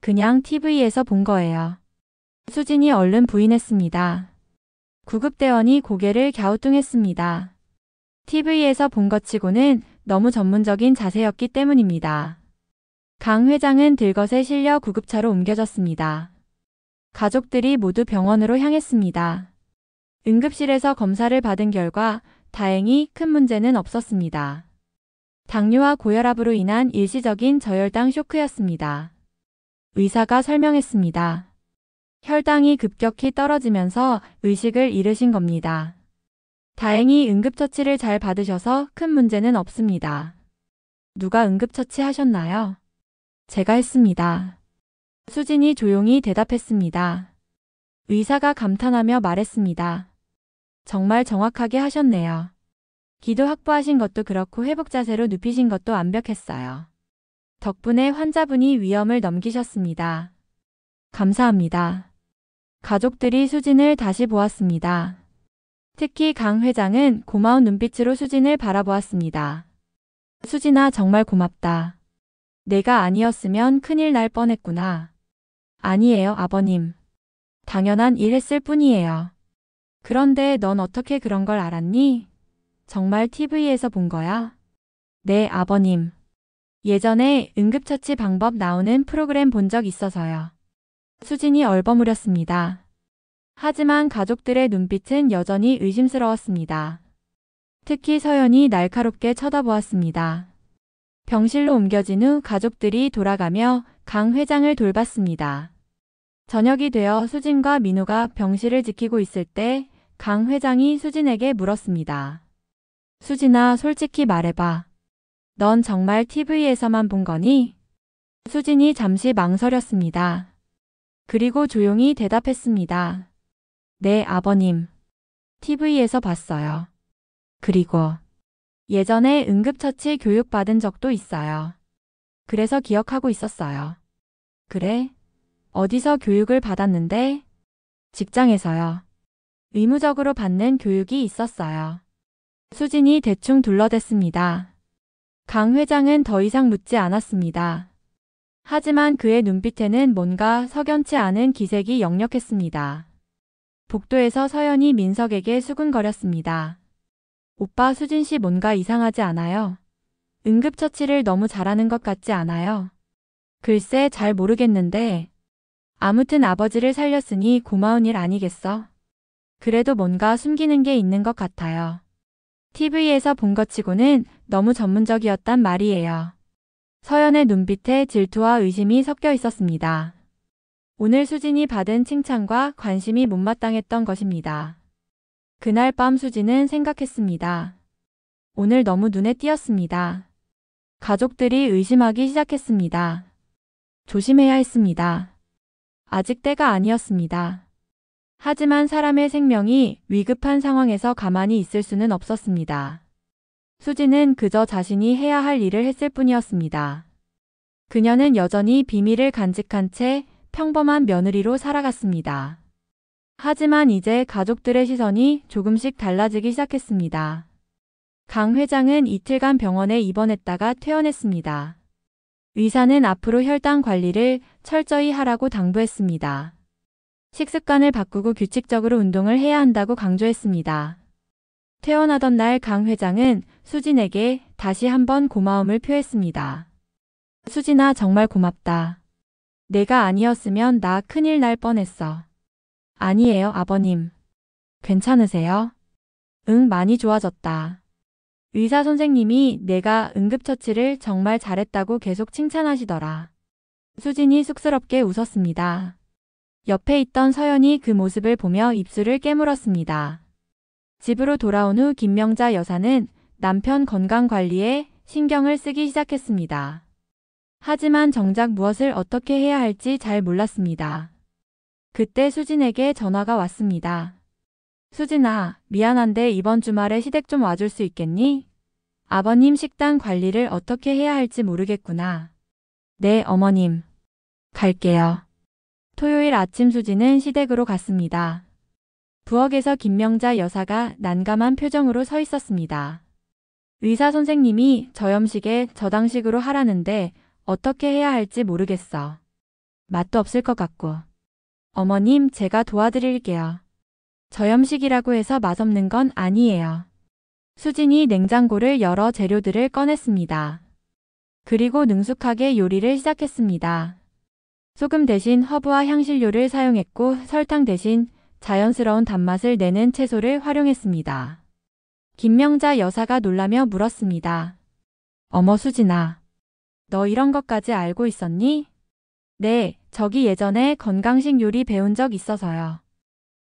그냥 TV에서 본 거예요. 수진이 얼른 부인했습니다. 구급대원이 고개를 갸우뚱했습니다. TV에서 본 것 치고는 너무 전문적인 자세였기 때문입니다. 강 회장은 들것에 실려 구급차로 옮겨졌습니다. 가족들이 모두 병원으로 향했습니다. 응급실에서 검사를 받은 결과 다행히 큰 문제는 없었습니다. 당뇨와 고혈압으로 인한 일시적인 저혈당 쇼크였습니다. 의사가 설명했습니다. 혈당이 급격히 떨어지면서 의식을 잃으신 겁니다. 다행히 응급처치를 잘 받으셔서 큰 문제는 없습니다. 누가 응급처치 하셨나요? 제가 했습니다. 수진이 조용히 대답했습니다. 의사가 감탄하며 말했습니다. 정말 정확하게 하셨네요. 기도 확보하신 것도 그렇고 회복 자세로 눕히신 것도 완벽했어요. 덕분에 환자분이 위험을 넘기셨습니다. 감사합니다. 가족들이 수진을 다시 보았습니다. 특히 강 회장은 고마운 눈빛으로 수진을 바라보았습니다. 수진아, 정말 고맙다. 내가 아니었으면 큰일 날 뻔했구나. 아니에요, 아버님. 당연한 일 했을 뿐이에요. 그런데 넌 어떻게 그런 걸 알았니? 정말 TV에서 본 거야? 네, 아버님. 예전에 응급처치 방법 나오는 프로그램 본 적 있어서요. 수진이 얼버무렸습니다. 하지만 가족들의 눈빛은 여전히 의심스러웠습니다. 특히 서연이 날카롭게 쳐다보았습니다. 병실로 옮겨진 후 가족들이 돌아가며 강 회장을 돌봤습니다. 저녁이 되어 수진과 민우가 병실을 지키고 있을 때 강 회장이 수진에게 물었습니다. 수진아, 솔직히 말해봐. 넌 정말 TV에서만 본 거니? 수진이 잠시 망설였습니다. 그리고 조용히 대답했습니다. 네, 아버님. TV에서 봤어요. 그리고 예전에 응급처치 교육받은 적도 있어요. 그래서 기억하고 있었어요. 그래? 어디서 교육을 받았는데? 직장에서요. 의무적으로 받는 교육이 있었어요. 수진이 대충 둘러댔습니다. 강 회장은 더 이상 묻지 않았습니다. 하지만 그의 눈빛에는 뭔가 석연치 않은 기색이 역력했습니다. 복도에서 서연이 민석에게 수근거렸습니다. 오빠, 수진 씨 뭔가 이상하지 않아요? 응급처치를 너무 잘하는 것 같지 않아요? 글쎄 잘 모르겠는데 아무튼 아버지를 살렸으니 고마운 일 아니겠어? 그래도 뭔가 숨기는 게 있는 것 같아요. TV에서 본 것 치고는 너무 전문적이었단 말이에요. 서연의 눈빛에 질투와 의심이 섞여 있었습니다. 오늘 수진이 받은 칭찬과 관심이 못마땅했던 것입니다. 그날 밤 수진은 생각했습니다. 오늘 너무 눈에 띄었습니다. 가족들이 의심하기 시작했습니다. 조심해야 했습니다. 아직 때가 아니었습니다. 하지만 사람의 생명이 위급한 상황에서 가만히 있을 수는 없었습니다. 수진은 그저 자신이 해야 할 일을 했을 뿐이었습니다. 그녀는 여전히 비밀을 간직한 채 평범한 며느리로 살아갔습니다. 하지만 이제 가족들의 시선이 조금씩 달라지기 시작했습니다. 강 회장은 이틀간 병원에 입원했다가 퇴원했습니다. 의사는 앞으로 혈당 관리를 철저히 하라고 당부했습니다. 식습관을 바꾸고 규칙적으로 운동을 해야 한다고 강조했습니다. 퇴원하던 날 강 회장은 수진에게 다시 한번 고마움을 표했습니다. 수진아 정말 고맙다. 내가 아니었으면 나 큰일 날 뻔했어. 아니에요 아버님. 괜찮으세요? 응 많이 좋아졌다. 의사 선생님이 내가 응급처치를 정말 잘했다고 계속 칭찬하시더라. 수진이 쑥스럽게 웃었습니다. 옆에 있던 서연이 그 모습을 보며 입술을 깨물었습니다. 집으로 돌아온 후 김명자 여사는 남편 건강관리에 신경을 쓰기 시작했습니다. 하지만 정작 무엇을 어떻게 해야 할지 잘 몰랐습니다. 그때 수진에게 전화가 왔습니다. 수진아, 미안한데 이번 주말에 시댁 좀 와줄 수 있겠니? 아버님 식단 관리를 어떻게 해야 할지 모르겠구나. 네, 어머님. 갈게요. 토요일 아침 수진은 시댁으로 갔습니다. 부엌에서 김명자 여사가 난감한 표정으로 서 있었습니다. 의사 선생님이 저염식에 저당식으로 하라는데 어떻게 해야 할지 모르겠어. 맛도 없을 것 같고. 어머님, 제가 도와드릴게요. 저염식이라고 해서 맛없는 건 아니에요. 수진이 냉장고를 열어 재료들을 꺼냈습니다. 그리고 능숙하게 요리를 시작했습니다. 소금 대신 허브와 향신료를 사용했고 설탕 대신 자연스러운 단맛을 내는 채소를 활용했습니다. 김명자 여사가 놀라며 물었습니다. 어머 수진아, 너 이런 것까지 알고 있었니? 네, 저기 예전에 건강식 요리 배운 적 있어서요.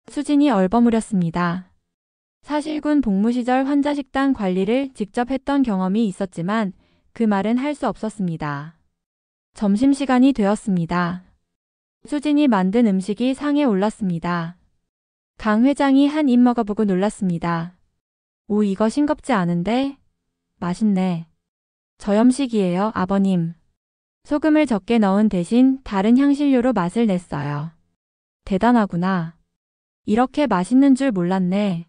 수진이 얼버무렸습니다. 사실군 복무 시절 환자 식단 관리를 직접 했던 경험이 있었지만 그 말은 할 수 없었습니다. 점심시간이 되었습니다. 수진이 만든 음식이 상에 올랐습니다. 강 회장이 한 입 먹어보고 놀랐습니다. 오, 이거 싱겁지 않은데? 맛있네. 저염식이에요, 아버님. 소금을 적게 넣은 대신 다른 향신료로 맛을 냈어요. 대단하구나. 이렇게 맛있는 줄 몰랐네.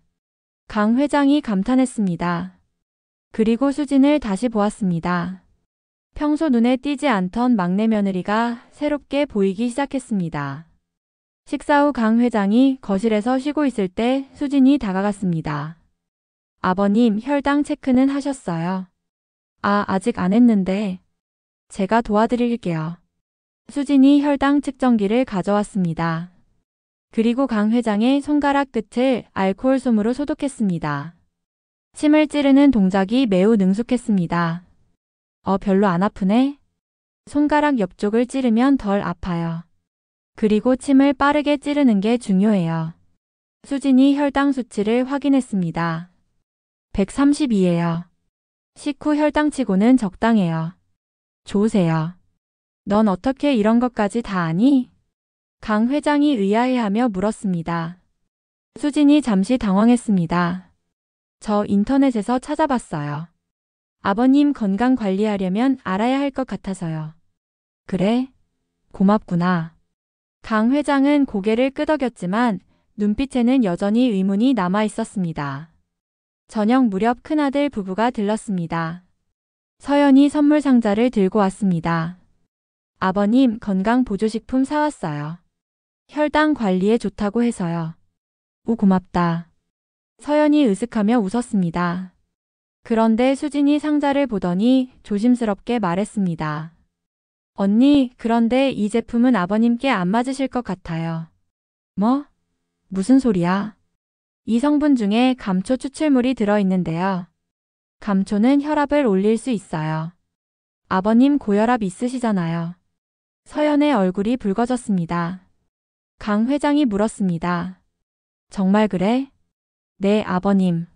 강 회장이 감탄했습니다. 그리고 수진을 다시 보았습니다. 평소 눈에 띄지 않던 막내 며느리가 새롭게 보이기 시작했습니다. 식사 후 강 회장이 거실에서 쉬고 있을 때 수진이 다가갔습니다. 아버님, 혈당 체크는 하셨어요? 아직 안 했는데. 제가 도와드릴게요. 수진이 혈당 측정기를 가져왔습니다. 그리고 강 회장의 손가락 끝을 알코올 솜으로 소독했습니다. 침을 찌르는 동작이 매우 능숙했습니다. 별로 안 아프네? 손가락 옆쪽을 찌르면 덜 아파요. 그리고 침을 빠르게 찌르는 게 중요해요. 수진이 혈당 수치를 확인했습니다. 132예요. 식후 혈당치고는 적당해요. 좋으세요. 넌 어떻게 이런 것까지 다 아니? 강 회장이 의아해하며 물었습니다. 수진이 잠시 당황했습니다. 저 인터넷에서 찾아봤어요. 아버님 건강 관리하려면 알아야 할 것 같아서요. 그래? 고맙구나. 강 회장은 고개를 끄덕였지만 눈빛에는 여전히 의문이 남아 있었습니다. 저녁 무렵 큰아들 부부가 들렀습니다. 서연이 선물 상자를 들고 왔습니다. 아버님 건강 보조식품 사왔어요. 혈당 관리에 좋다고 해서요. 오 고맙다. 서연이 으슥하며 웃었습니다. 그런데 수진이 상자를 보더니 조심스럽게 말했습니다. 언니, 그런데 이 제품은 아버님께 안 맞으실 것 같아요. 뭐? 무슨 소리야? 이 성분 중에 감초 추출물이 들어있는데요. 감초는 혈압을 올릴 수 있어요. 아버님 고혈압 있으시잖아요. 서연의 얼굴이 붉어졌습니다. 강 회장이 물었습니다. 정말 그래? 네, 아버님.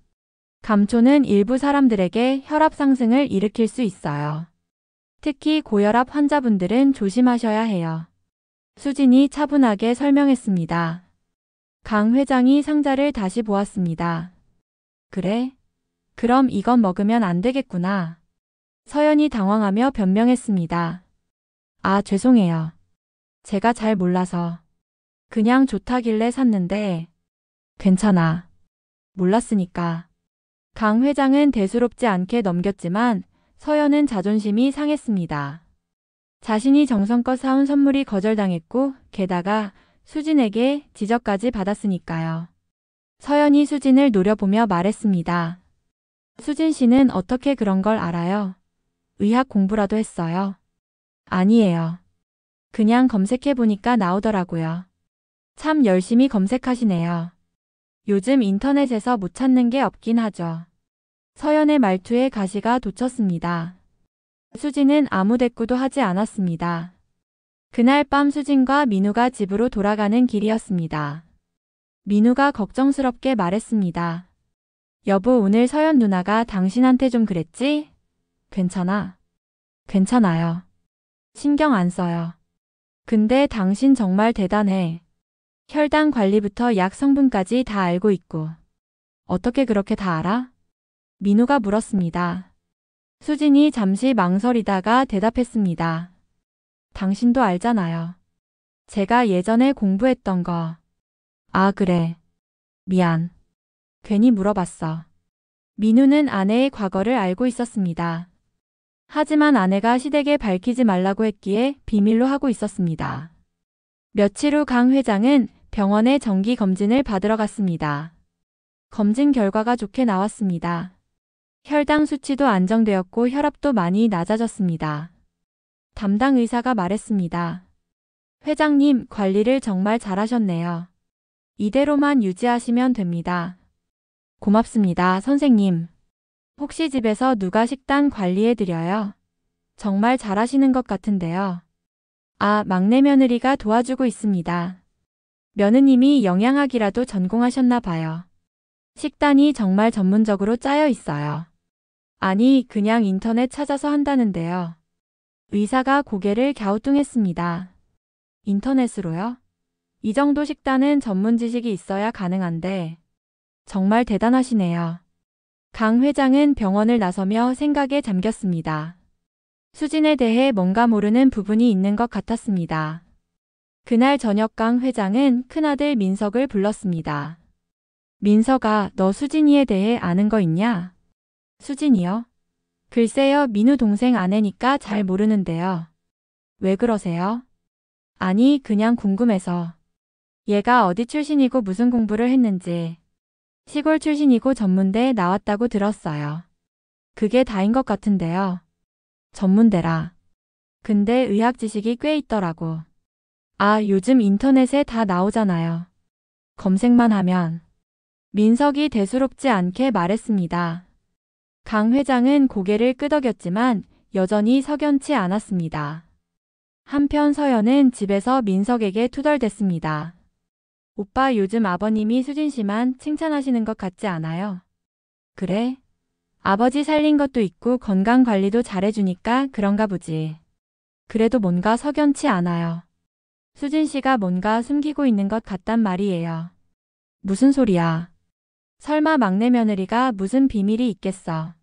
감초는 일부 사람들에게 혈압 상승을 일으킬 수 있어요. 특히 고혈압 환자분들은 조심하셔야 해요. 수진이 차분하게 설명했습니다. 강 회장이 상자를 다시 보았습니다. 그래? 그럼 이건 먹으면 안 되겠구나. 서연이 당황하며 변명했습니다. 아, 죄송해요. 제가 잘 몰라서. 그냥 좋다길래 샀는데. 괜찮아. 몰랐으니까. 강 회장은 대수롭지 않게 넘겼지만 서연은 자존심이 상했습니다. 자신이 정성껏 사온 선물이 거절당했고 게다가 수진에게 지적까지 받았으니까요. 서연이 수진을 노려보며 말했습니다. 수진 씨는 어떻게 그런 걸 알아요? 의학 공부라도 했어요? 아니에요. 그냥 검색해보니까 나오더라고요. 참 열심히 검색하시네요. 요즘 인터넷에서 못 찾는 게 없긴 하죠. 서연의 말투에 가시가 돋쳤습니다. 수진은 아무 대꾸도 하지 않았습니다. 그날 밤 수진과 민우가 집으로 돌아가는 길이었습니다. 민우가 걱정스럽게 말했습니다. 여보, 오늘 서연 누나가 당신한테 좀 그랬지? 괜찮아. 괜찮아요. 신경 안 써요. 근데 당신 정말 대단해. 혈당 관리부터 약 성분까지 다 알고 있고. 어떻게 그렇게 다 알아? 민우가 물었습니다. 수진이 잠시 망설이다가 대답했습니다. 당신도 알잖아요. 제가 예전에 공부했던 거. 아, 그래. 미안. 괜히 물어봤어. 민우는 아내의 과거를 알고 있었습니다. 하지만 아내가 시댁에 밝히지 말라고 했기에 비밀로 하고 있었습니다. 며칠 후 강 회장은 병원에 정기 검진을 받으러 갔습니다. 검진 결과가 좋게 나왔습니다. 혈당 수치도 안정되었고 혈압도 많이 낮아졌습니다. 담당 의사가 말했습니다. 회장님, 관리를 정말 잘하셨네요. 이대로만 유지하시면 됩니다. 고맙습니다, 선생님. 혹시 집에서 누가 식단 관리해드려요? 정말 잘하시는 것 같은데요. 아, 막내 며느리가 도와주고 있습니다. 며느님이 영양학이라도 전공하셨나 봐요. 식단이 정말 전문적으로 짜여 있어요. 아니, 그냥 인터넷 찾아서 한다는데요. 의사가 고개를 갸우뚱했습니다. 인터넷으로요? 이 정도 식단은 전문 지식이 있어야 가능한데. 정말 대단하시네요. 강 회장은 병원을 나서며 생각에 잠겼습니다. 수진에 대해 뭔가 모르는 부분이 있는 것 같았습니다. 그날 저녁 강 회장은 큰아들 민석을 불렀습니다. 민석아, 너 수진이에 대해 아는 거 있냐? 수진이요? 글쎄요, 민우 동생 아내니까 잘 모르는데요. 왜 그러세요? 아니, 그냥 궁금해서. 얘가 어디 출신이고 무슨 공부를 했는지. 시골 출신이고 전문대에 나왔다고 들었어요. 그게 다인 것 같은데요. 전문대라. 근데 의학 지식이 꽤 있더라고. 아, 요즘 인터넷에 다 나오잖아요. 검색만 하면. 민석이 대수롭지 않게 말했습니다. 강 회장은 고개를 끄덕였지만 여전히 석연치 않았습니다. 한편 서연은 집에서 민석에게 투덜댔습니다. 오빠, 요즘 아버님이 수진 씨만 칭찬하시는 것 같지 않아요? 그래? 아버지 살린 것도 있고 건강 관리도 잘해주니까 그런가 보지. 그래도 뭔가 석연치 않아요. 수진 씨가 뭔가 숨기고 있는 것 같단 말이에요. 무슨 소리야? 설마 막내 며느리가 무슨 비밀이 있겠어.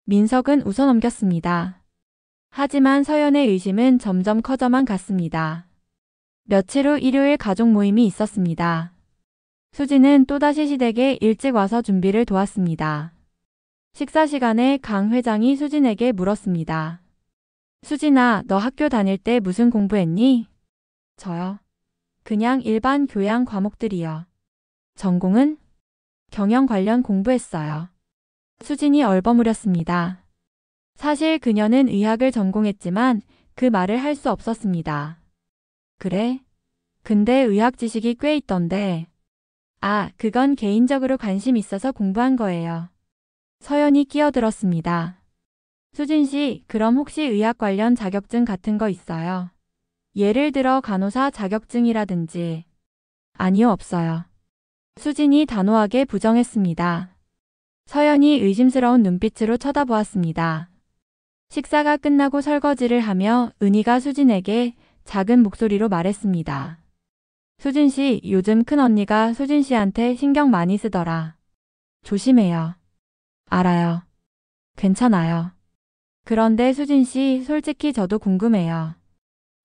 민석은 웃어넘겼습니다. 하지만 서연의 의심은 점점 커져만 갔습니다. 며칠 후 일요일 가족 모임이 있었습니다. 수진은 또다시 시댁에 일찍 와서 준비를 도왔습니다. 식사 시간에 강 회장이 수진에게 물었습니다. 수진아, 너 학교 다닐 때 무슨 공부했니? 저요? 그냥 일반 교양 과목들이요. 전공은? 경영 관련 공부했어요. 수진이 얼버무렸습니다. 사실 그녀는 의학을 전공했지만 그 말을 할 수 없었습니다. 그래? 근데 의학 지식이 꽤 있던데. 아, 그건 개인적으로 관심 있어서 공부한 거예요. 서연이 끼어들었습니다. 수진 씨, 그럼 혹시 의학 관련 자격증 같은 거 있어요? 예를 들어 간호사 자격증이라든지. 아니요, 없어요. 수진이 단호하게 부정했습니다. 서연이 의심스러운 눈빛으로 쳐다보았습니다. 식사가 끝나고 설거지를 하며 은희가 수진에게 작은 목소리로 말했습니다. 수진 씨, 요즘 큰언니가 수진 씨한테 신경 많이 쓰더라. 조심해요. 알아요. 괜찮아요. 그런데 수진 씨, 솔직히 저도 궁금해요.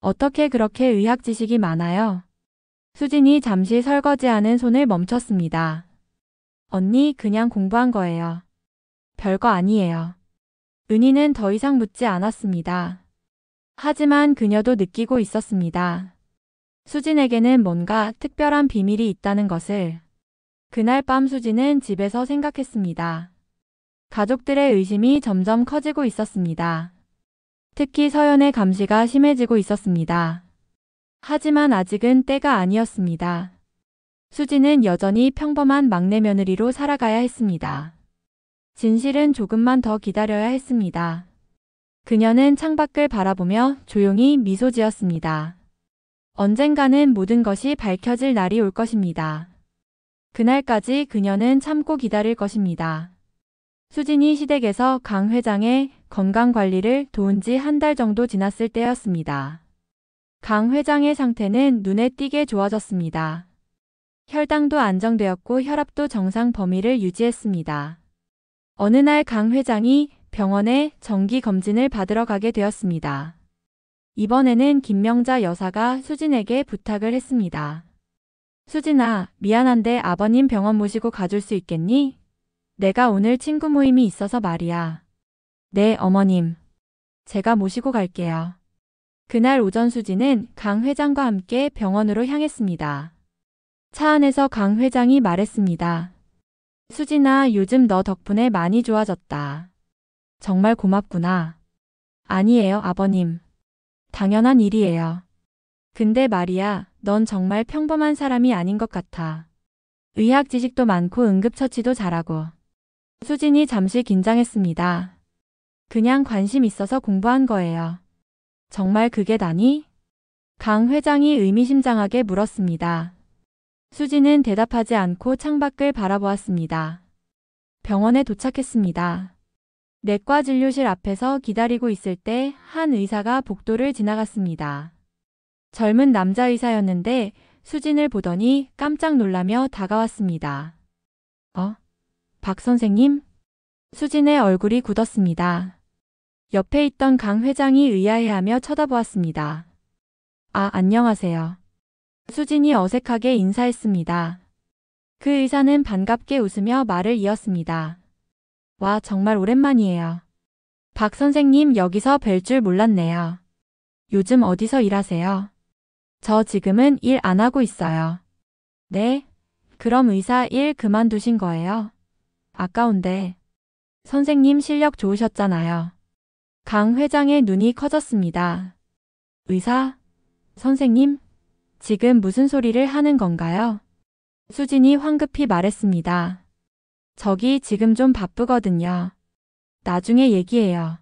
어떻게 그렇게 의학 지식이 많아요? 수진이 잠시 설거지하는 손을 멈췄습니다. 언니, 그냥 공부한 거예요. 별거 아니에요. 은희는 더 이상 묻지 않았습니다. 하지만 그녀도 느끼고 있었습니다. 수진에게는 뭔가 특별한 비밀이 있다는 것을. 그날 밤 수진은 집에서 생각했습니다. 가족들의 의심이 점점 커지고 있었습니다. 특히 서연의 감시가 심해지고 있었습니다. 하지만 아직은 때가 아니었습니다. 수진은 여전히 평범한 막내 며느리로 살아가야 했습니다. 진실은 조금만 더 기다려야 했습니다. 그녀는 창밖을 바라보며 조용히 미소 지었습니다. 언젠가는 모든 것이 밝혀질 날이 올 것입니다. 그날까지 그녀는 참고 기다릴 것입니다. 수진이 시댁에서 강 회장의 건강관리를 도운 지 한 달 정도 지났을 때였습니다. 강 회장의 상태는 눈에 띄게 좋아졌습니다. 혈당도 안정되었고 혈압도 정상 범위를 유지했습니다. 어느 날 강 회장이 병원에 정기 검진을 받으러 가게 되었습니다. 이번에는 김명자 여사가 수진에게 부탁을 했습니다. 수진아, 미안한데 아버님 병원 모시고 가줄 수 있겠니? 내가 오늘 친구 모임이 있어서 말이야. 네, 어머님. 제가 모시고 갈게요. 그날 오전 수진은 강 회장과 함께 병원으로 향했습니다. 차 안에서 강 회장이 말했습니다. 수진아, 요즘 너 덕분에 많이 좋아졌다. 정말 고맙구나. 아니에요, 아버님. 당연한 일이에요. 근데 말이야, 넌 정말 평범한 사람이 아닌 것 같아. 의학 지식도 많고 응급처치도 잘하고. 수진이 잠시 긴장했습니다. 그냥 관심 있어서 공부한 거예요. 정말 그게 다니? 강 회장이 의미심장하게 물었습니다. 수진은 대답하지 않고 창밖을 바라보았습니다. 병원에 도착했습니다. 내과 진료실 앞에서 기다리고 있을 때 한 의사가 복도를 지나갔습니다. 젊은 남자 의사였는데 수진을 보더니 깜짝 놀라며 다가왔습니다. 박 선생님? 수진의 얼굴이 굳었습니다. 옆에 있던 강 회장이 의아해하며 쳐다보았습니다. 아, 안녕하세요. 수진이 어색하게 인사했습니다. 그 의사는 반갑게 웃으며 말을 이었습니다. 와, 정말 오랜만이에요. 박 선생님, 여기서 뵐 줄 몰랐네요. 요즘 어디서 일하세요? 저 지금은 일 안 하고 있어요. 네? 그럼 의사 일 그만두신 거예요? 아까운데. 선생님 실력 좋으셨잖아요. 강 회장의 눈이 커졌습니다. 의사? 선생님? 지금 무슨 소리를 하는 건가요? 수진이 황급히 말했습니다. 저기 지금 좀 바쁘거든요. 나중에 얘기해요.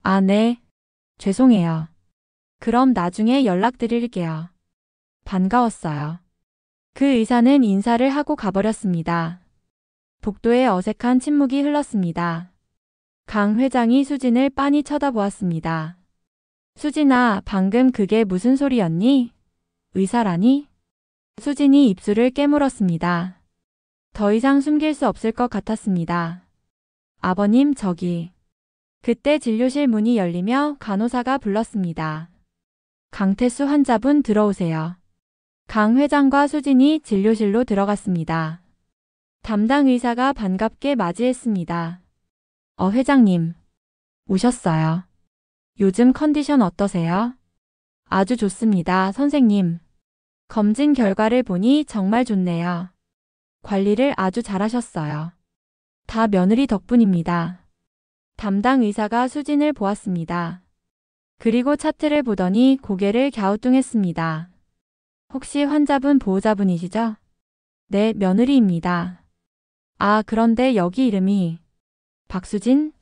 아, 네. 죄송해요. 그럼 나중에 연락드릴게요. 반가웠어요. 그 의사는 인사를 하고 가버렸습니다. 복도에 어색한 침묵이 흘렀습니다. 강 회장이 수진을 빤히 쳐다보았습니다. 수진아, 방금 그게 무슨 소리였니? 의사라니? 수진이 입술을 깨물었습니다. 더 이상 숨길 수 없을 것 같았습니다. 아버님, 저기. 그때 진료실 문이 열리며 간호사가 불렀습니다. 강태수 환자분 들어오세요. 강 회장과 수진이 진료실로 들어갔습니다. 담당 의사가 반갑게 맞이했습니다. 회장님. 오셨어요. 요즘 컨디션 어떠세요? 아주 좋습니다, 선생님. 검진 결과를 보니 정말 좋네요. 관리를 아주 잘하셨어요. 다 며느리 덕분입니다. 담당 의사가 수진을 보았습니다. 그리고 차트를 보더니 고개를 갸우뚱했습니다. 혹시 환자분 보호자분이시죠? 네, 며느리입니다. 아, 그런데 여기 이름이 박수진?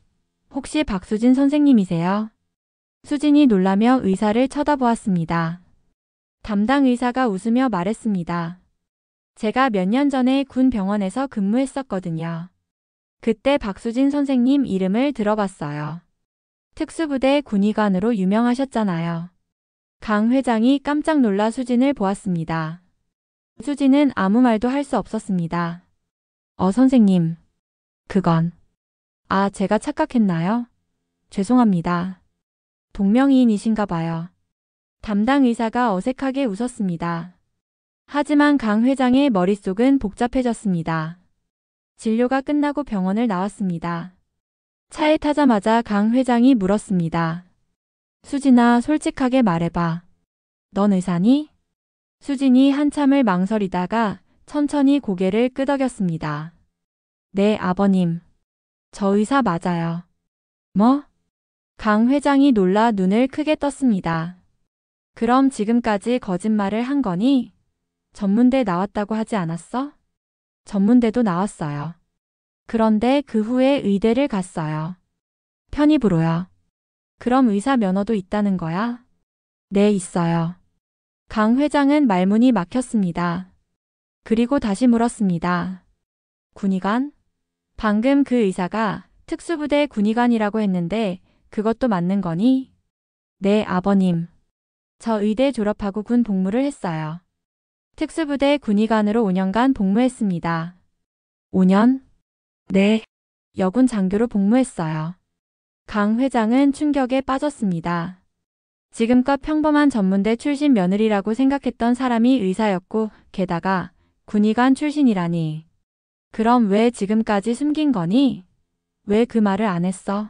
혹시 박수진 선생님이세요? 수진이 놀라며 의사를 쳐다보았습니다. 담당 의사가 웃으며 말했습니다. 제가 몇 년 전에 군 병원에서 근무했었거든요. 그때 박수진 선생님 이름을 들어봤어요. 특수부대 군의관으로 유명하셨잖아요. 강 회장이 깜짝 놀라 수진을 보았습니다. 수진은 아무 말도 할 수 없었습니다. 선생님. 그건. 아, 제가 착각했나요? 죄송합니다. 동명이인이신가 봐요. 담당 의사가 어색하게 웃었습니다. 하지만 강 회장의 머릿속은 복잡해졌습니다. 진료가 끝나고 병원을 나왔습니다. 차에 타자마자 강 회장이 물었습니다. 수진아, 솔직하게 말해봐. 넌 의사니? 수진이 한참을 망설이다가 천천히 고개를 끄덕였습니다. 네, 아버님. 저 의사 맞아요. 뭐? 강 회장이 놀라 눈을 크게 떴습니다. 그럼 지금까지 거짓말을 한 거니? 전문대 나왔다고 하지 않았어? 전문대도 나왔어요. 그런데 그 후에 의대를 갔어요. 편입으로요. 그럼 의사 면허도 있다는 거야? 네, 있어요. 강 회장은 말문이 막혔습니다. 그리고 다시 물었습니다. 군의관? 방금 그 의사가 특수부대 군의관이라고 했는데 그것도 맞는 거니? 네, 아버님. 저 의대 졸업하고 군 복무를 했어요. 특수부대 군의관으로 5년간 복무했습니다. 5년? 네. 여군 장교로 복무했어요. 강 회장은 충격에 빠졌습니다. 지금껏 평범한 전문대 출신 며느리라고 생각했던 사람이 의사였고 게다가 군의관 출신이라니. 그럼 왜 지금까지 숨긴 거니? 왜 그 말을 안 했어?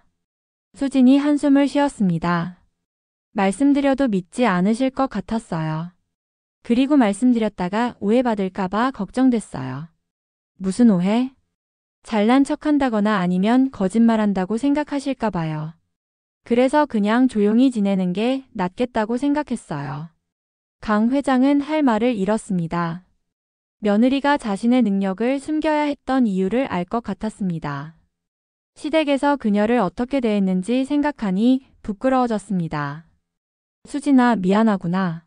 수진이 한숨을 쉬었습니다. 말씀드려도 믿지 않으실 것 같았어요. 그리고 말씀드렸다가 오해받을까봐 걱정됐어요. 무슨 오해? 잘난 척한다거나 아니면 거짓말한다고 생각하실까 봐요. 그래서 그냥 조용히 지내는 게 낫겠다고 생각했어요. 강 회장은 할 말을 잃었습니다. 며느리가 자신의 능력을 숨겨야 했던 이유를 알 것 같았습니다. 시댁에서 그녀를 어떻게 대했는지 생각하니 부끄러워졌습니다. 수진아, 미안하구나.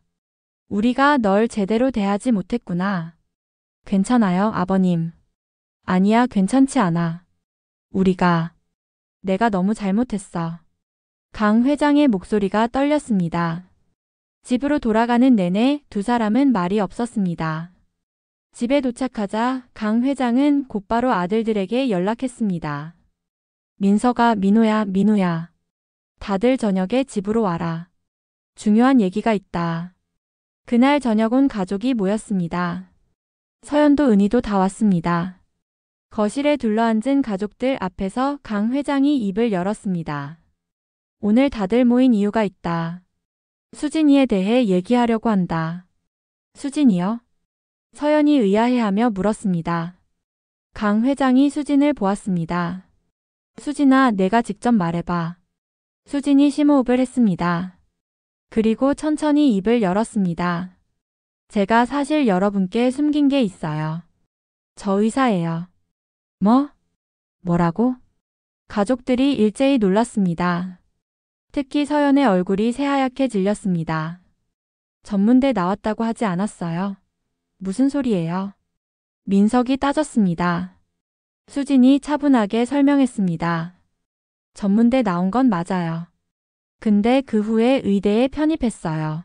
우리가 널 제대로 대하지 못했구나. 괜찮아요, 아버님. 아니야, 괜찮지 않아. 내가 너무 잘못했어. 강 회장의 목소리가 떨렸습니다. 집으로 돌아가는 내내 두 사람은 말이 없었습니다. 집에 도착하자 강 회장은 곧바로 아들들에게 연락했습니다. 민서가, 민우야. 다들 저녁에 집으로 와라. 중요한 얘기가 있다. 그날 저녁 온 가족이 모였습니다. 서연도 은희도 다 왔습니다. 거실에 둘러앉은 가족들 앞에서 강 회장이 입을 열었습니다. 오늘 다들 모인 이유가 있다. 수진이에 대해 얘기하려고 한다. 수진이요? 서연이 의아해하며 물었습니다. 강 회장이 수진을 보았습니다. 수진아, 내가 직접 말해봐. 수진이 심호흡을 했습니다. 그리고 천천히 입을 열었습니다. 제가 사실 여러분께 숨긴 게 있어요. 저 의사예요. 뭐? 뭐라고? 가족들이 일제히 놀랐습니다. 특히 서연의 얼굴이 새하얗게 질렸습니다. 전문대 나왔다고 하지 않았어요. 무슨 소리예요? 민석이 따졌습니다. 수진이 차분하게 설명했습니다. 전문대 나온 건 맞아요. 근데 그 후에 의대에 편입했어요.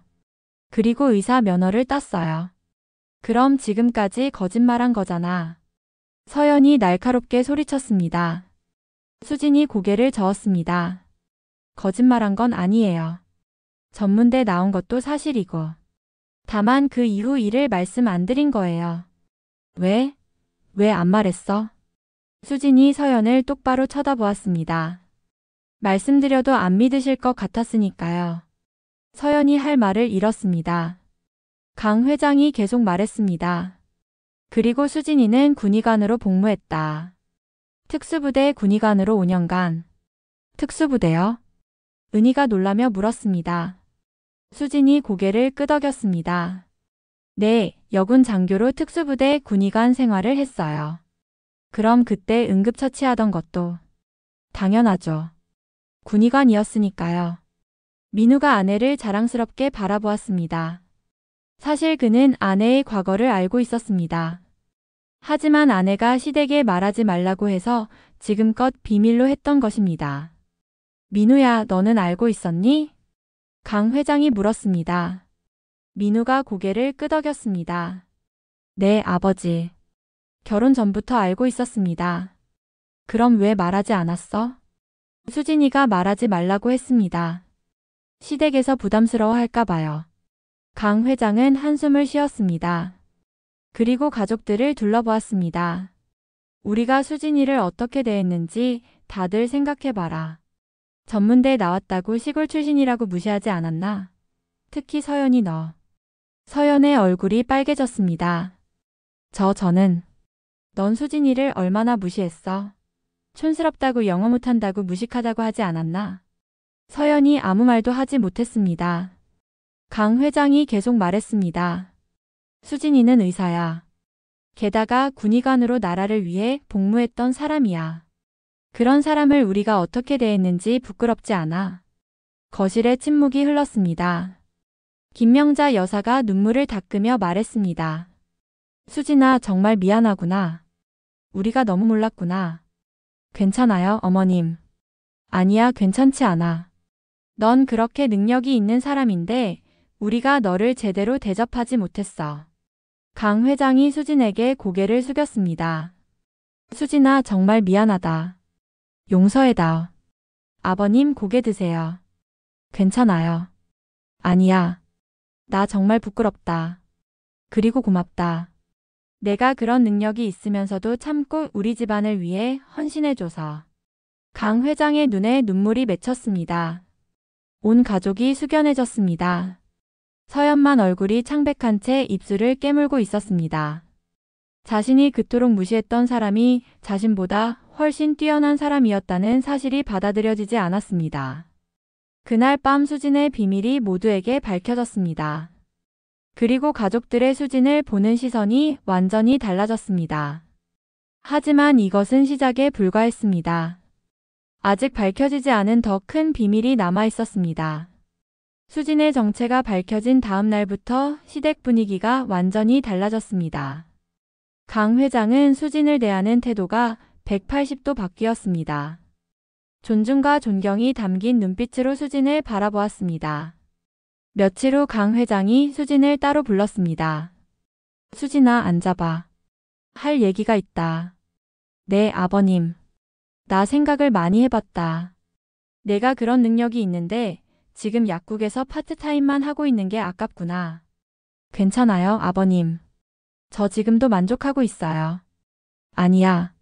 그리고 의사 면허를 땄어요. 그럼 지금까지 거짓말한 거잖아. 서연이 날카롭게 소리쳤습니다. 수진이 고개를 저었습니다. 거짓말한 건 아니에요. 전문대 나온 것도 사실이고. 다만 그 이후 일을 말씀 안 드린 거예요. 왜? 왜 안 말했어? 수진이 서연을 똑바로 쳐다보았습니다. 말씀드려도 안 믿으실 것 같았으니까요. 서연이 할 말을 잃었습니다. 강 회장이 계속 말했습니다. 그리고 수진이는 군의관으로 복무했다. 특수부대 군의관으로 5년간. 특수부대요? 은희가 놀라며 물었습니다. 수진이 고개를 끄덕였습니다. 네, 여군 장교로 특수부대 군의관 생활을 했어요. 그럼 그때 응급처치하던 것도? 당연하죠. 군의관이었으니까요. 민우가 아내를 자랑스럽게 바라보았습니다. 사실 그는 아내의 과거를 알고 있었습니다. 하지만 아내가 시댁에 말하지 말라고 해서 지금껏 비밀로 했던 것입니다. 민우야, 너는 알고 있었니? 강 회장이 물었습니다. 민우가 고개를 끄덕였습니다. 네, 아버지. 결혼 전부터 알고 있었습니다. 그럼 왜 말하지 않았어? 수진이가 말하지 말라고 했습니다. 시댁에서 부담스러워 할까 봐요. 강 회장은 한숨을 쉬었습니다. 그리고 가족들을 둘러보았습니다. 우리가 수진이를 어떻게 대했는지 다들 생각해봐라. 전문대에 나왔다고 시골 출신이라고 무시하지 않았나? 특히 서연이 너. 서연의 얼굴이 빨개졌습니다. 저는 넌 수진이를 얼마나 무시했어? 촌스럽다고 영어 못한다고 무식하다고 하지 않았나? 서연이 아무 말도 하지 못했습니다. 강 회장이 계속 말했습니다. 수진이는 의사야. 게다가 군의관으로 나라를 위해 복무했던 사람이야. 그런 사람을 우리가 어떻게 대했는지 부끄럽지 않아. 거실에 침묵이 흘렀습니다. 김명자 여사가 눈물을 닦으며 말했습니다. 수진아, 정말 미안하구나. 우리가 너무 몰랐구나. 괜찮아요, 어머님. 아니야, 괜찮지 않아. 넌 그렇게 능력이 있는 사람인데 우리가 너를 제대로 대접하지 못했어. 강 회장이 수진에게 고개를 숙였습니다. 수진아, 정말 미안하다. 용서해다오. 아버님, 고개 드세요. 괜찮아요. 아니야. 나 정말 부끄럽다. 그리고 고맙다. 내가 그런 능력이 있으면서도 참고 우리 집안을 위해 헌신해줘서. 강 회장의 눈에 눈물이 맺혔습니다. 온 가족이 숙연해졌습니다. 서연만 얼굴이 창백한 채 입술을 깨물고 있었습니다. 자신이 그토록 무시했던 사람이 자신보다 훨씬 뛰어난 사람이었다는 사실이 받아들여지지 않았습니다. 그날 밤 수진의 비밀이 모두에게 밝혀졌습니다. 그리고 가족들의 수진을 보는 시선이 완전히 달라졌습니다. 하지만 이것은 시작에 불과했습니다. 아직 밝혀지지 않은 더 큰 비밀이 남아 있었습니다. 수진의 정체가 밝혀진 다음 날부터 시댁 분위기가 완전히 달라졌습니다. 강 회장은 수진을 대하는 태도가 180도 바뀌었습니다. 존중과 존경이 담긴 눈빛으로 수진을 바라보았습니다. 며칠 후 강 회장이 수진을 따로 불렀습니다. 수진아, 앉아봐. 할 얘기가 있다. 네, 아버님. 나 생각을 많이 해봤다. 내가 그런 능력이 있는데 지금 약국에서 파트타임만 하고 있는 게 아깝구나. 괜찮아요, 아버님. 저 지금도 만족하고 있어요. 아니야.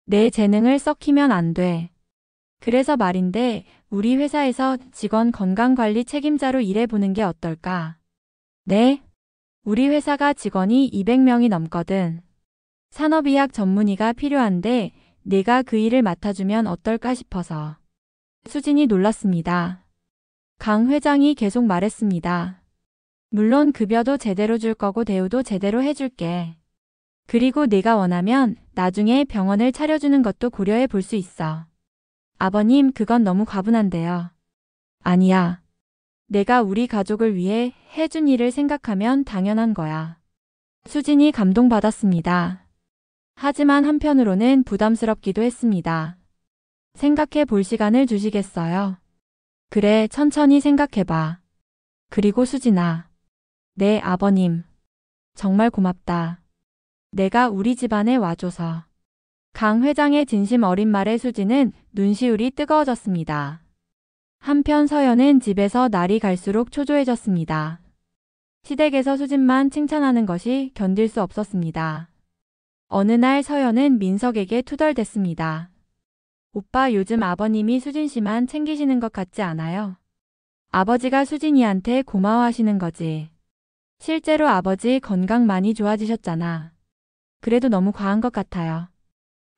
내 재능을 썩히면 안 돼. 그래서 말인데 우리 회사에서 직원 건강관리 책임자로 일해보는 게 어떨까? 네? 우리 회사가 직원이 200명이 넘거든. 산업의학 전문의가 필요한데 내가 그 일을 맡아주면 어떨까 싶어서. 수진이 놀랐습니다. 강 회장이 계속 말했습니다. 물론 급여도 제대로 줄 거고 대우도 제대로 해줄게. 그리고 네가 원하면 나중에 병원을 차려주는 것도 고려해 볼 수 있어. 아버님, 그건 너무 과분한데요. 아니야. 내가 우리 가족을 위해 해준 일을 생각하면 당연한 거야. 수진이 감동받았습니다. 하지만 한편으로는 부담스럽기도 했습니다. 생각해 볼 시간을 주시겠어요? 그래, 천천히 생각해봐. 그리고 수진아. 네, 아버님. 정말 고맙다. 내가 우리 집안에 와줘서. 강 회장의 진심 어린 말에 수진은 눈시울이 뜨거워졌습니다. 한편 서연은 집에서 날이 갈수록 초조해졌습니다. 시댁에서 수진만 칭찬하는 것이 견딜 수 없었습니다. 어느 날 서연은 민석에게 투덜댔습니다. 오빠, 요즘 아버님이 수진 씨만 챙기시는 것 같지 않아요? 아버지가 수진이한테 고마워하시는 거지. 실제로 아버지 건강 많이 좋아지셨잖아. 그래도 너무 과한 것 같아요.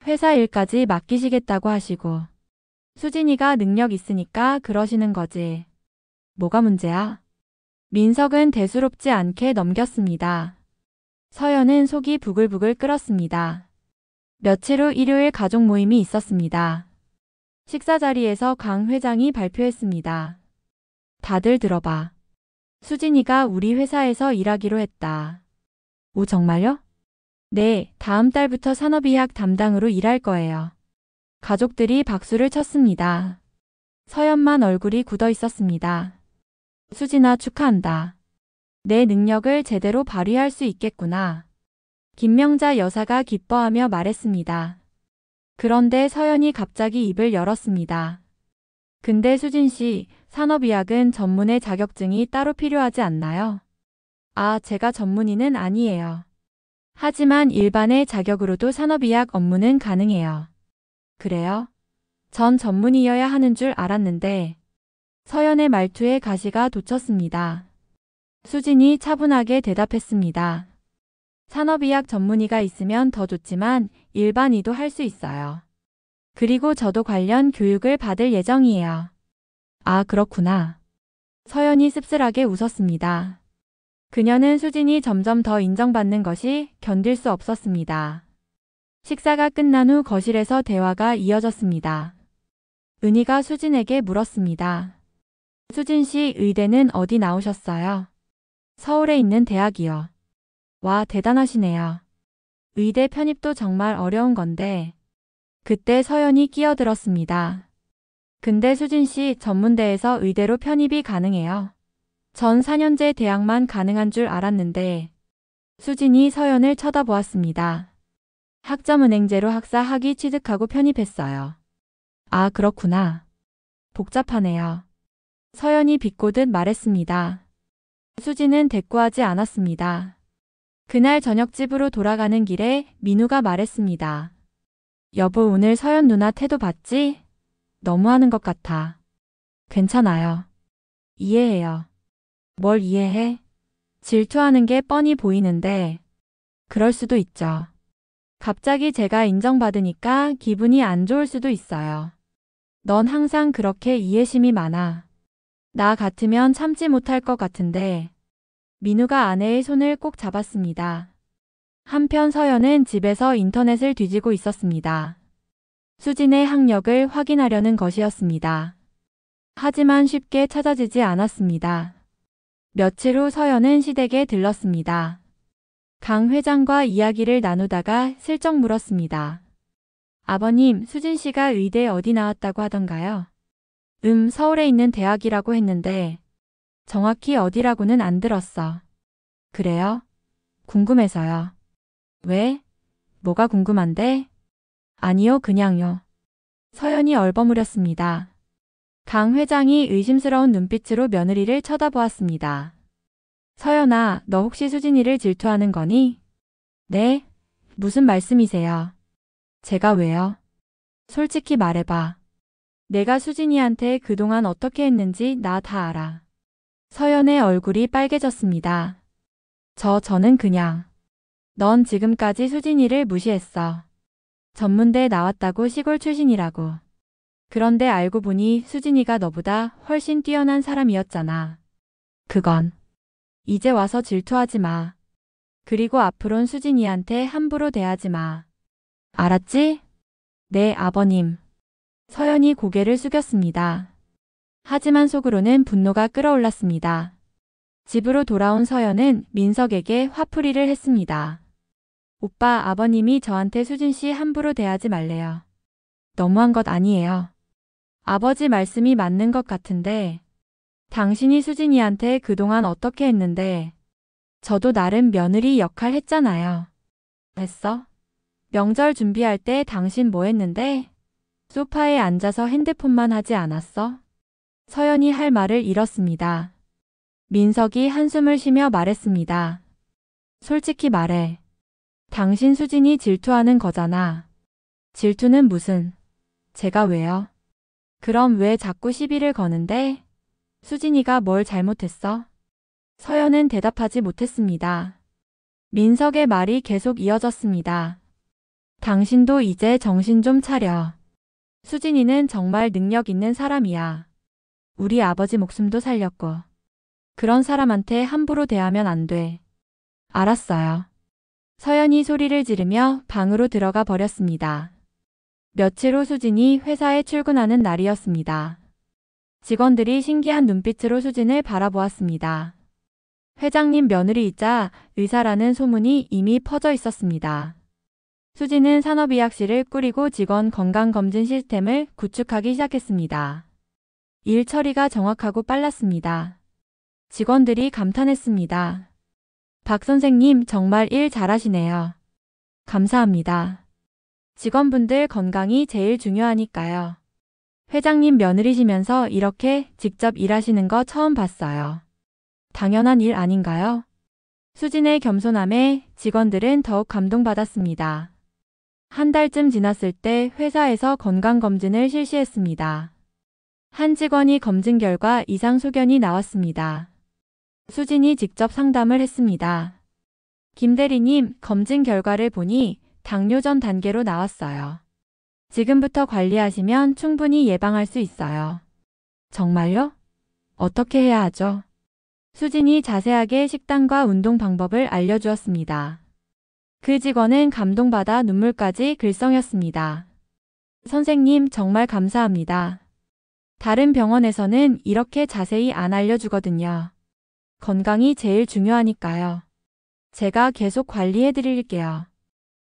회사 일까지 맡기시겠다고 하시고. 수진이가 능력 있으니까 그러시는 거지. 뭐가 문제야? 민석은 대수롭지 않게 넘겼습니다. 서연은 속이 부글부글 끓었습니다. 며칠 후 일요일 가족 모임이 있었습니다. 식사 자리에서 강 회장이 발표했습니다. 다들 들어봐. 수진이가 우리 회사에서 일하기로 했다. 오, 정말요? 네, 다음 달부터 산업의학 담당으로 일할 거예요. 가족들이 박수를 쳤습니다. 서연만 얼굴이 굳어 있었습니다. 수진아, 축하한다. 내 능력을 제대로 발휘할 수 있겠구나. 김명자 여사가 기뻐하며 말했습니다. 그런데 서연이 갑자기 입을 열었습니다. 근데 수진 씨, 산업의학은 전문의 자격증이 따로 필요하지 않나요? 아, 제가 전문의는 아니에요. 하지만 일반의 자격으로도 산업의학 업무는 가능해요. 그래요? 전 전문의여야 하는 줄 알았는데. 서연의 말투에 가시가 돋쳤습니다. 수진이 차분하게 대답했습니다. 산업의학 전문의가 있으면 더 좋지만 일반의도 할 수 있어요. 그리고 저도 관련 교육을 받을 예정이에요. 아, 그렇구나. 서연이 씁쓸하게 웃었습니다. 그녀는 수진이 점점 더 인정받는 것이 견딜 수 없었습니다. 식사가 끝난 후 거실에서 대화가 이어졌습니다. 은희가 수진에게 물었습니다. 수진 씨, 의대는 어디 나오셨어요? 서울에 있는 대학이요. 와, 대단하시네요. 의대 편입도 정말 어려운 건데. 그때 서연이 끼어들었습니다. 근데 수진 씨, 전문대에서 의대로 편입이 가능해요. 전 4년제 대학만 가능한 줄 알았는데. 수진이 서연을 쳐다보았습니다. 학점은행제로 학사 학위 취득하고 편입했어요. 아, 그렇구나. 복잡하네요. 서연이 비꼬듯 말했습니다. 수진은 대꾸하지 않았습니다. 그날 저녁 집으로 돌아가는 길에 민우가 말했습니다. 여보, 오늘 서연 누나 태도 봤지? 너무하는 것 같아. 괜찮아요. 이해해요. 뭘 이해해? 질투하는 게 뻔히 보이는데. 그럴 수도 있죠. 갑자기 제가 인정받으니까 기분이 안 좋을 수도 있어요. 넌 항상 그렇게 이해심이 많아. 나 같으면 참지 못할 것 같은데. 민우가 아내의 손을 꼭 잡았습니다. 한편 서연은 집에서 인터넷을 뒤지고 있었습니다. 수진의 학력을 확인하려는 것이었습니다. 하지만 쉽게 찾아지지 않았습니다. 며칠 후 서연은 시댁에 들렀습니다. 강 회장과 이야기를 나누다가 슬쩍 물었습니다. 아버님, 수진 씨가 의대 어디 나왔다고 하던가요? 서울에 있는 대학이라고 했는데 정확히 어디라고는 안 들었어. 그래요? 궁금해서요. 왜? 뭐가 궁금한데? 아니요, 그냥요. 서연이 얼버무렸습니다. 강 회장이 의심스러운 눈빛으로 며느리를 쳐다보았습니다. 서연아, 너 혹시 수진이를 질투하는 거니? 네? 무슨 말씀이세요? 제가 왜요? 솔직히 말해봐. 내가 수진이한테 그동안 어떻게 했는지 나 다 알아. 서연의 얼굴이 빨개졌습니다. 저는 그냥. 넌 지금까지 수진이를 무시했어. 전문대 나왔다고 시골 출신이라고. 그런데 알고 보니 수진이가 너보다 훨씬 뛰어난 사람이었잖아. 그건. 이제 와서 질투하지 마. 그리고 앞으론 수진이한테 함부로 대하지 마. 알았지? 네, 아버님. 서연이 고개를 숙였습니다. 하지만 속으로는 분노가 끓어올랐습니다. 집으로 돌아온 서연은 민석에게 화풀이를 했습니다. 오빠, 아버님이 저한테 수진 씨 함부로 대하지 말래요. 너무한 것 아니에요. 아버지 말씀이 맞는 것 같은데 당신이 수진이한테 그동안 어떻게 했는데 저도 나름 며느리 역할 했잖아요. 했어? 명절 준비할 때 당신 뭐 했는데? 소파에 앉아서 핸드폰만 하지 않았어? 서연이 할 말을 잃었습니다. 민석이 한숨을 쉬며 말했습니다. 솔직히 말해. 당신 수진이 질투하는 거잖아. 질투는 무슨? 제가 왜요? 그럼 왜 자꾸 시비를 거는데? 수진이가 뭘 잘못했어? 서연은 대답하지 못했습니다. 민석의 말이 계속 이어졌습니다. 당신도 이제 정신 좀 차려. 수진이는 정말 능력 있는 사람이야. 우리 아버지 목숨도 살렸고. 그런 사람한테 함부로 대하면 안 돼. 알았어요. 서연이 소리를 지르며 방으로 들어가 버렸습니다. 며칠 후 수진이 회사에 출근하는 날이었습니다. 직원들이 신기한 눈빛으로 수진을 바라보았습니다. 회장님 며느리이자 의사라는 소문이 이미 퍼져 있었습니다. 수진은 산업의학실을 꾸리고 직원 건강검진 시스템을 구축하기 시작했습니다. 일 처리가 정확하고 빨랐습니다. 직원들이 감탄했습니다. 박 선생님 정말 일 잘하시네요. 감사합니다. 직원분들 건강이 제일 중요하니까요. 회장님 며느리시면서 이렇게 직접 일하시는 거 처음 봤어요. 당연한 일 아닌가요? 수진의 겸손함에 직원들은 더욱 감동받았습니다. 한 달쯤 지났을 때 회사에서 건강검진을 실시했습니다. 한 직원이 검진 결과 이상 소견이 나왔습니다. 수진이 직접 상담을 했습니다. 김 대리님, 검진 결과를 보니 당뇨 전 단계로 나왔어요. 지금부터 관리하시면 충분히 예방할 수 있어요. 정말요? 어떻게 해야 하죠? 수진이 자세하게 식단과 운동 방법을 알려주었습니다. 그 직원은 감동받아 눈물까지 글썽였습니다. 선생님 정말 감사합니다. 다른 병원에서는 이렇게 자세히 안 알려주거든요. 건강이 제일 중요하니까요. 제가 계속 관리해 드릴게요.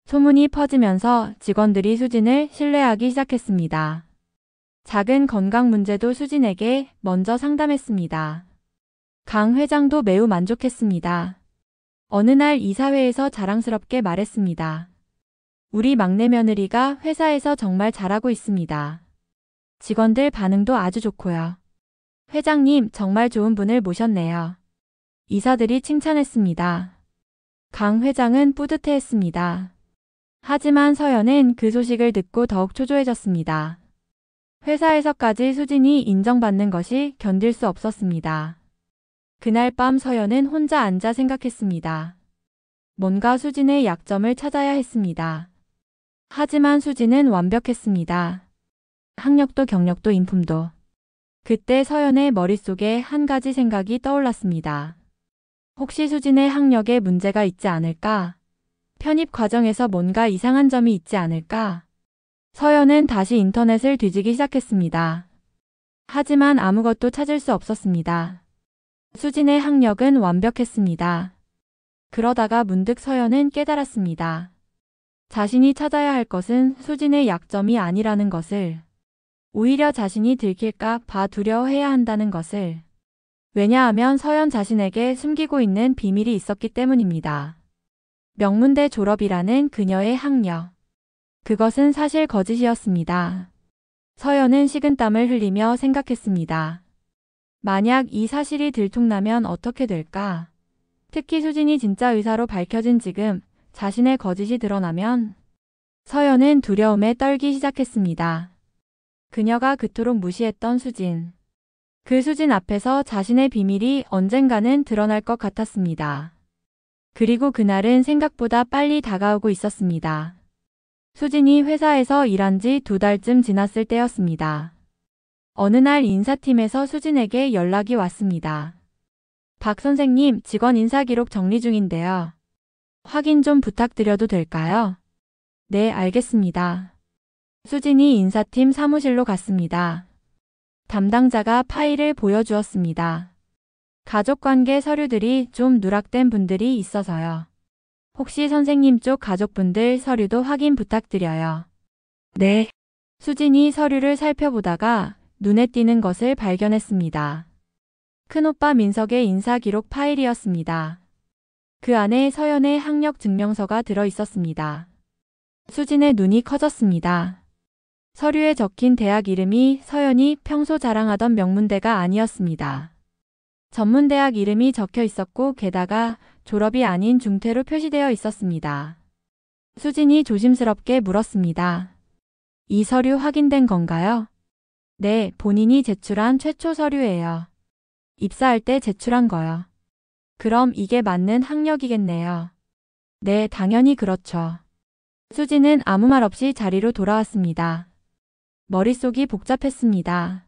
소문이 퍼지면서 직원들이 수진을 신뢰하기 시작했습니다. 작은 건강 문제도 수진에게 먼저 상담했습니다. 강 회장도 매우 만족했습니다. 어느 날 이사회에서 자랑스럽게 말했습니다. 우리 막내 며느리가 회사에서 정말 잘하고 있습니다. 직원들 반응도 아주 좋고요. 회장님 정말 좋은 분을 모셨네요. 이사들이 칭찬했습니다. 강 회장은 뿌듯해했습니다. 하지만 서연은 그 소식을 듣고 더욱 초조해졌습니다. 회사에서까지 수진이 인정받는 것이 견딜 수 없었습니다. 그날 밤 서연은 혼자 앉아 생각했습니다. 뭔가 수진의 약점을 찾아야 했습니다. 하지만 수진은 완벽했습니다. 학력도 경력도 인품도. 그때 서연의 머릿속에 한 가지 생각이 떠올랐습니다. 혹시 수진의 학력에 문제가 있지 않을까? 편입 과정에서 뭔가 이상한 점이 있지 않을까? 서연은 다시 인터넷을 뒤지기 시작했습니다. 하지만 아무것도 찾을 수 없었습니다. 수진의 학력은 완벽했습니다. 그러다가 문득 서연은 깨달았습니다. 자신이 찾아야 할 것은 수진의 약점이 아니라는 것을, 오히려 자신이 들킬까 봐 두려워해야 한다는 것을. 왜냐하면 서연 자신에게 숨기고 있는 비밀이 있었기 때문입니다. 명문대 졸업이라는 그녀의 학력. 그것은 사실 거짓이었습니다. 서연은 식은땀을 흘리며 생각했습니다. 만약 이 사실이 들통나면 어떻게 될까? 특히 수진이 진짜 의사로 밝혀진 지금 자신의 거짓이 드러나면 서연은 두려움에 떨기 시작했습니다. 그녀가 그토록 무시했던 수진. 그 수진 앞에서 자신의 비밀이 언젠가는 드러날 것 같았습니다. 그리고 그날은 생각보다 빨리 다가오고 있었습니다. 수진이 회사에서 일한 지 2달쯤 지났을 때였습니다. 어느 날 인사팀에서 수진에게 연락이 왔습니다. 박 선생님, 직원 인사기록 정리 중인데요. 확인 좀 부탁드려도 될까요? 네, 알겠습니다. 수진이 인사팀 사무실로 갔습니다. 담당자가 파일을 보여주었습니다. 가족관계 서류들이 좀 누락된 분들이 있어서요. 혹시 선생님 쪽 가족분들 서류도 확인 부탁드려요. 네. 수진이 서류를 살펴보다가 눈에 띄는 것을 발견했습니다. 큰오빠 민석의 인사기록 파일이었습니다. 그 안에 서연의 학력 증명서가 들어 있었습니다. 수진의 눈이 커졌습니다. 서류에 적힌 대학 이름이 서연이 평소 자랑하던 명문대가 아니었습니다. 전문대학 이름이 적혀 있었고 게다가 졸업이 아닌 중퇴로 표시되어 있었습니다. 수진이 조심스럽게 물었습니다. 이 서류 확인된 건가요? 네, 본인이 제출한 최초 서류예요. 입사할 때 제출한 거요. 그럼 이게 맞는 학력이겠네요. 네, 당연히 그렇죠. 수지는 아무 말 없이 자리로 돌아왔습니다. 머릿속이 복잡했습니다.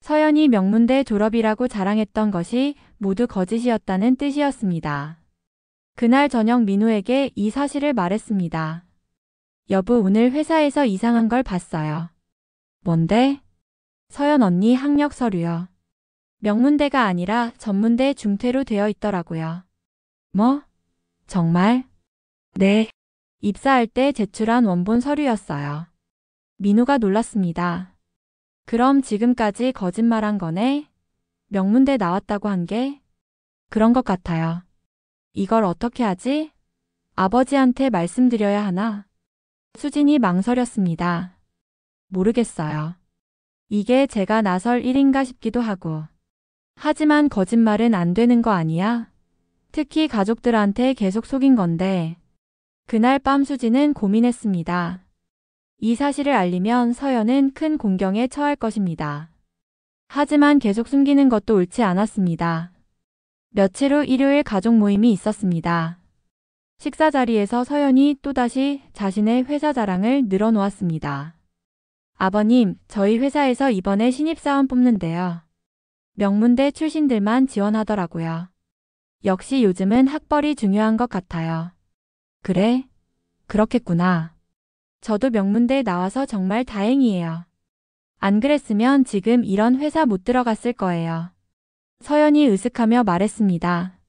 서연이 명문대 졸업이라고 자랑했던 것이 모두 거짓이었다는 뜻이었습니다. 그날 저녁 민우에게 이 사실을 말했습니다. 여보, 오늘 회사에서 이상한 걸 봤어요. 뭔데? 서연 언니 학력 서류요. 명문대가 아니라 전문대 중퇴로 되어 있더라고요. 뭐? 정말? 네. 입사할 때 제출한 원본 서류였어요. 민우가 놀랐습니다. 그럼 지금까지 거짓말한 거네? 명문대 나왔다고 한 게? 그런 것 같아요. 이걸 어떻게 하지? 아버지한테 말씀드려야 하나? 수진이 망설였습니다. 모르겠어요. 이게 제가 나설 일인가 싶기도 하고. 하지만 거짓말은 안 되는 거 아니야? 특히 가족들한테 계속 속인 건데. 그날 밤 수진은 고민했습니다. 이 사실을 알리면 서연은 큰 공경에 처할 것입니다. 하지만 계속 숨기는 것도 옳지 않았습니다. 며칠 후 일요일 가족 모임이 있었습니다. 식사 자리에서 서연이 또다시 자신의 회사 자랑을 늘어놓았습니다. 아버님, 저희 회사에서 이번에 신입사원 뽑는데요. 명문대 출신들만 지원하더라고요. 역시 요즘은 학벌이 중요한 것 같아요. 그래? 그렇겠구나. 저도 명문대 나와서 정말 다행이에요. 안 그랬으면 지금 이런 회사 못 들어갔을 거예요. 서연이 으슥하며 말했습니다.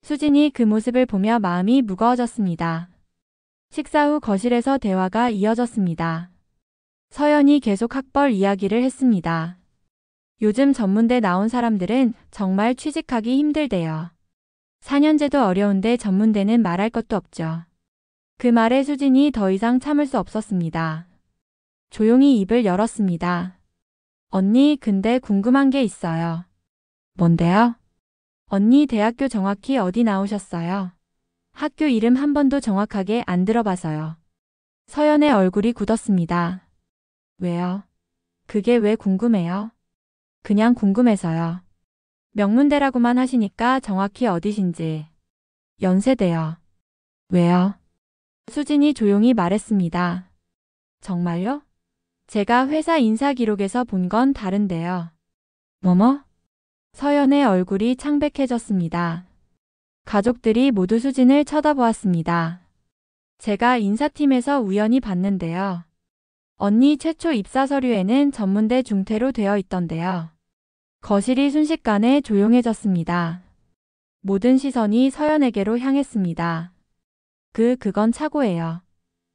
수진이 그 모습을 보며 마음이 무거워졌습니다. 식사 후 거실에서 대화가 이어졌습니다. 서연이 계속 학벌 이야기를 했습니다. 요즘 전문대 나온 사람들은 정말 취직하기 힘들대요. 4년제도 어려운데 전문대는 말할 것도 없죠. 그 말에 수진이 더 이상 참을 수 없었습니다. 조용히 입을 열었습니다. 언니, 근데 궁금한 게 있어요. 뭔데요? 언니 대학교 정확히 어디 나오셨어요? 학교 이름 한 번도 정확하게 안 들어봐서요. 서연의 얼굴이 굳었습니다. 왜요? 그게 왜 궁금해요? 그냥 궁금해서요. 명문대라고만 하시니까 정확히 어디신지. 연세대요. 왜요? 수진이 조용히 말했습니다. 정말요? 제가 회사 인사 기록에서 본 건 다른데요. 뭐뭐? 서연의 얼굴이 창백해졌습니다. 가족들이 모두 수진을 쳐다보았습니다. 제가 인사팀에서 우연히 봤는데요. 언니 최초 입사 서류에는 전문대 중퇴로 되어 있던데요. 거실이 순식간에 조용해졌습니다. 모든 시선이 서연에게로 향했습니다. 그건 착오예요.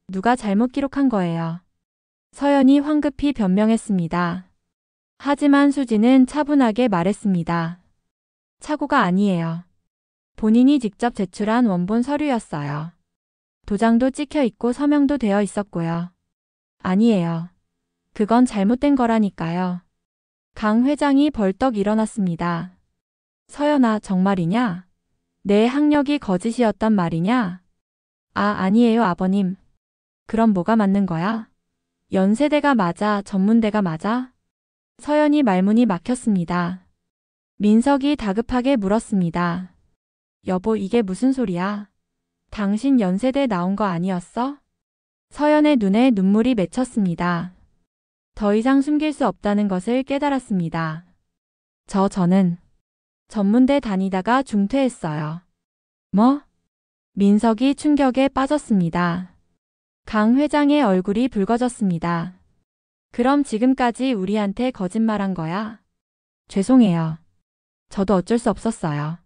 누가 잘못 기록한 거예요. 서연이 황급히 변명했습니다. 하지만 수진은 차분하게 말했습니다. 착오가 아니에요. 본인이 직접 제출한 원본 서류였어요. 도장도 찍혀 있고 서명도 되어 있었고요. 아니에요. 그건 잘못된 거라니까요. 강 회장이 벌떡 일어났습니다. 서연아, 정말이냐? 내 학력이 거짓이었단 말이냐? 아니에요, 아버님. 그럼 뭐가 맞는 거야? 연세대가 맞아, 전문대가 맞아? 서연이 말문이 막혔습니다. 민석이 다급하게 물었습니다. 여보, 이게 무슨 소리야? 당신 연세대 나온 거 아니었어? 서연의 눈에 눈물이 맺혔습니다. 더 이상 숨길 수 없다는 것을 깨달았습니다. 저는 전문대 다니다가 중퇴했어요. 뭐? 민석이 충격에 빠졌습니다. 강 회장의 얼굴이 붉어졌습니다. 그럼 지금까지 우리한테 거짓말한 거야? 죄송해요. 저도 어쩔 수 없었어요.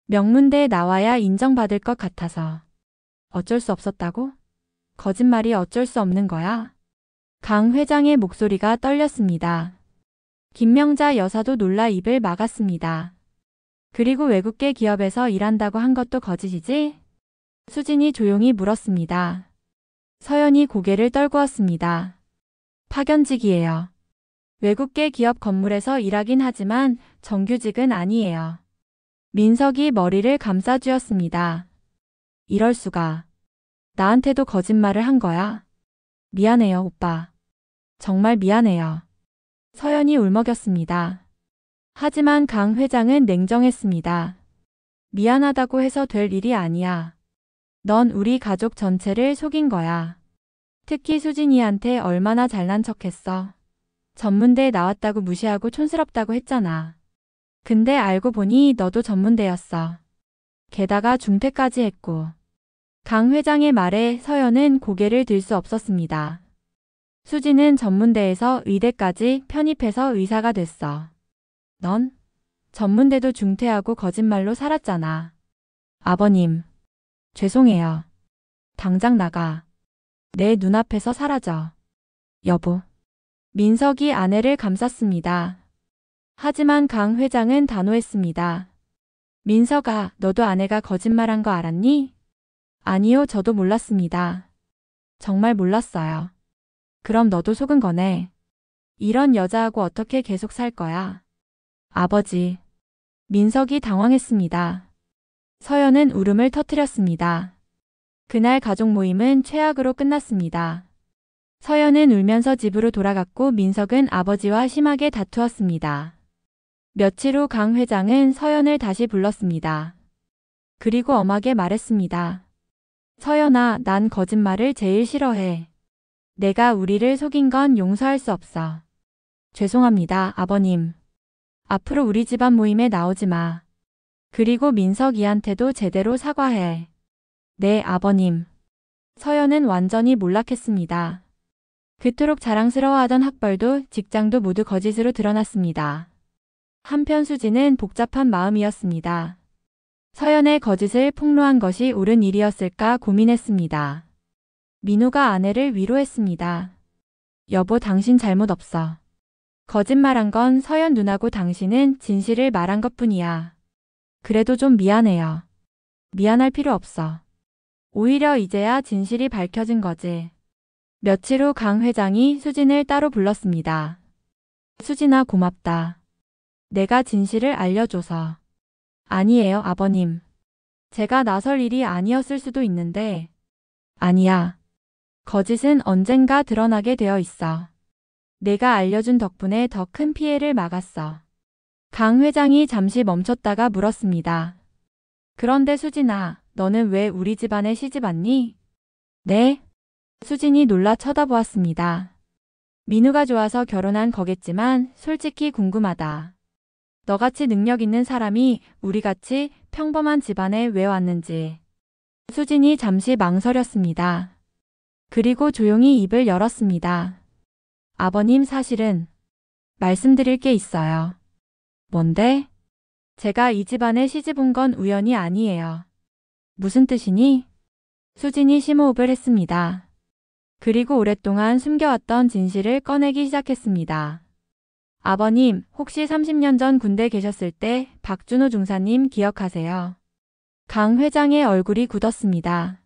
명문대에 나와야 인정받을 것 같아서. 어쩔 수 없었다고? 거짓말이 어쩔 수 없는 거야? 강 회장의 목소리가 떨렸습니다. 김명자 여사도 놀라 입을 막았습니다. 그리고 외국계 기업에서 일한다고 한 것도 거짓이지? 수진이 조용히 물었습니다. 서연이 고개를 떨구었습니다. 파견직이에요. 외국계 기업 건물에서 일하긴 하지만 정규직은 아니에요. 민석이 머리를 감싸쥐었습니다. 이럴 수가. 나한테도 거짓말을 한 거야. 미안해요, 오빠. 정말 미안해요. 서연이 울먹였습니다. 하지만 강 회장은 냉정했습니다. 미안하다고 해서 될 일이 아니야. 넌 우리 가족 전체를 속인 거야. 특히 수진이한테 얼마나 잘난 척했어. 전문대에 나왔다고 무시하고 촌스럽다고 했잖아. 근데 알고 보니 너도 전문대였어. 게다가 중퇴까지 했고. 강 회장의 말에 서연은 고개를 들 수 없었습니다. 수진은 전문대에서 의대까지 편입해서 의사가 됐어. 넌 전문대도 중퇴하고 거짓말로 살았잖아. 아버님, 죄송해요. 당장 나가. 내 눈앞에서 사라져. 여보. 민석이 아내를 감쌌습니다. 하지만 강 회장은 단호했습니다. 민석아, 너도 아내가 거짓말한 거 알았니? 아니요, 저도 몰랐습니다. 정말 몰랐어요. 그럼 너도 속은 거네. 이런 여자하고 어떻게 계속 살 거야? 아버지. 민석이 당황했습니다. 서연은 울음을 터뜨렸습니다. 그날 가족 모임은 최악으로 끝났습니다. 서연은 울면서 집으로 돌아갔고 민석은 아버지와 심하게 다투었습니다. 며칠 후 강 회장은 서연을 다시 불렀습니다. 그리고 엄하게 말했습니다. 서연아, 난 거짓말을 제일 싫어해. 내가 우리를 속인 건 용서할 수 없어. 죄송합니다, 아버님. 앞으로 우리 집안 모임에 나오지 마. 그리고 민석이한테도 제대로 사과해. 네, 아버님. 서연은 완전히 몰락했습니다. 그토록 자랑스러워하던 학벌도 직장도 모두 거짓으로 드러났습니다. 한편 수지는 복잡한 마음이었습니다. 서연의 거짓을 폭로한 것이 옳은 일이었을까 고민했습니다. 민우가 아내를 위로했습니다. 여보, 당신 잘못 없어. 거짓말한 건 서연 누나고 당신은 진실을 말한 것뿐이야. 그래도 좀 미안해요. 미안할 필요 없어. 오히려 이제야 진실이 밝혀진 거지. 며칠 후 강 회장이 수진을 따로 불렀습니다. 수진아, 고맙다. 내가 진실을 알려줘서. 아니에요, 아버님. 제가 나설 일이 아니었을 수도 있는데. 아니야. 거짓은 언젠가 드러나게 되어 있어. 내가 알려준 덕분에 더 큰 피해를 막았어. 강 회장이 잠시 멈췄다가 물었습니다. 그런데 수진아, 너는 왜 우리 집안에 시집 왔니? 네? 수진이 놀라 쳐다보았습니다. 민우가 좋아서 결혼한 거겠지만 솔직히 궁금하다. 너같이 능력 있는 사람이 우리같이 평범한 집안에 왜 왔는지. 수진이 잠시 망설였습니다. 그리고 조용히 입을 열었습니다. 아버님, 사실은 말씀드릴 게 있어요. 뭔데? 제가 이 집안에 시집 온 건 우연이 아니에요. 무슨 뜻이니? 수진이 심호흡을 했습니다. 그리고 오랫동안 숨겨왔던 진실을 꺼내기 시작했습니다. 아버님, 혹시 30년 전 군대 계셨을 때 박준호 중사님 기억하세요? 강 회장의 얼굴이 굳었습니다.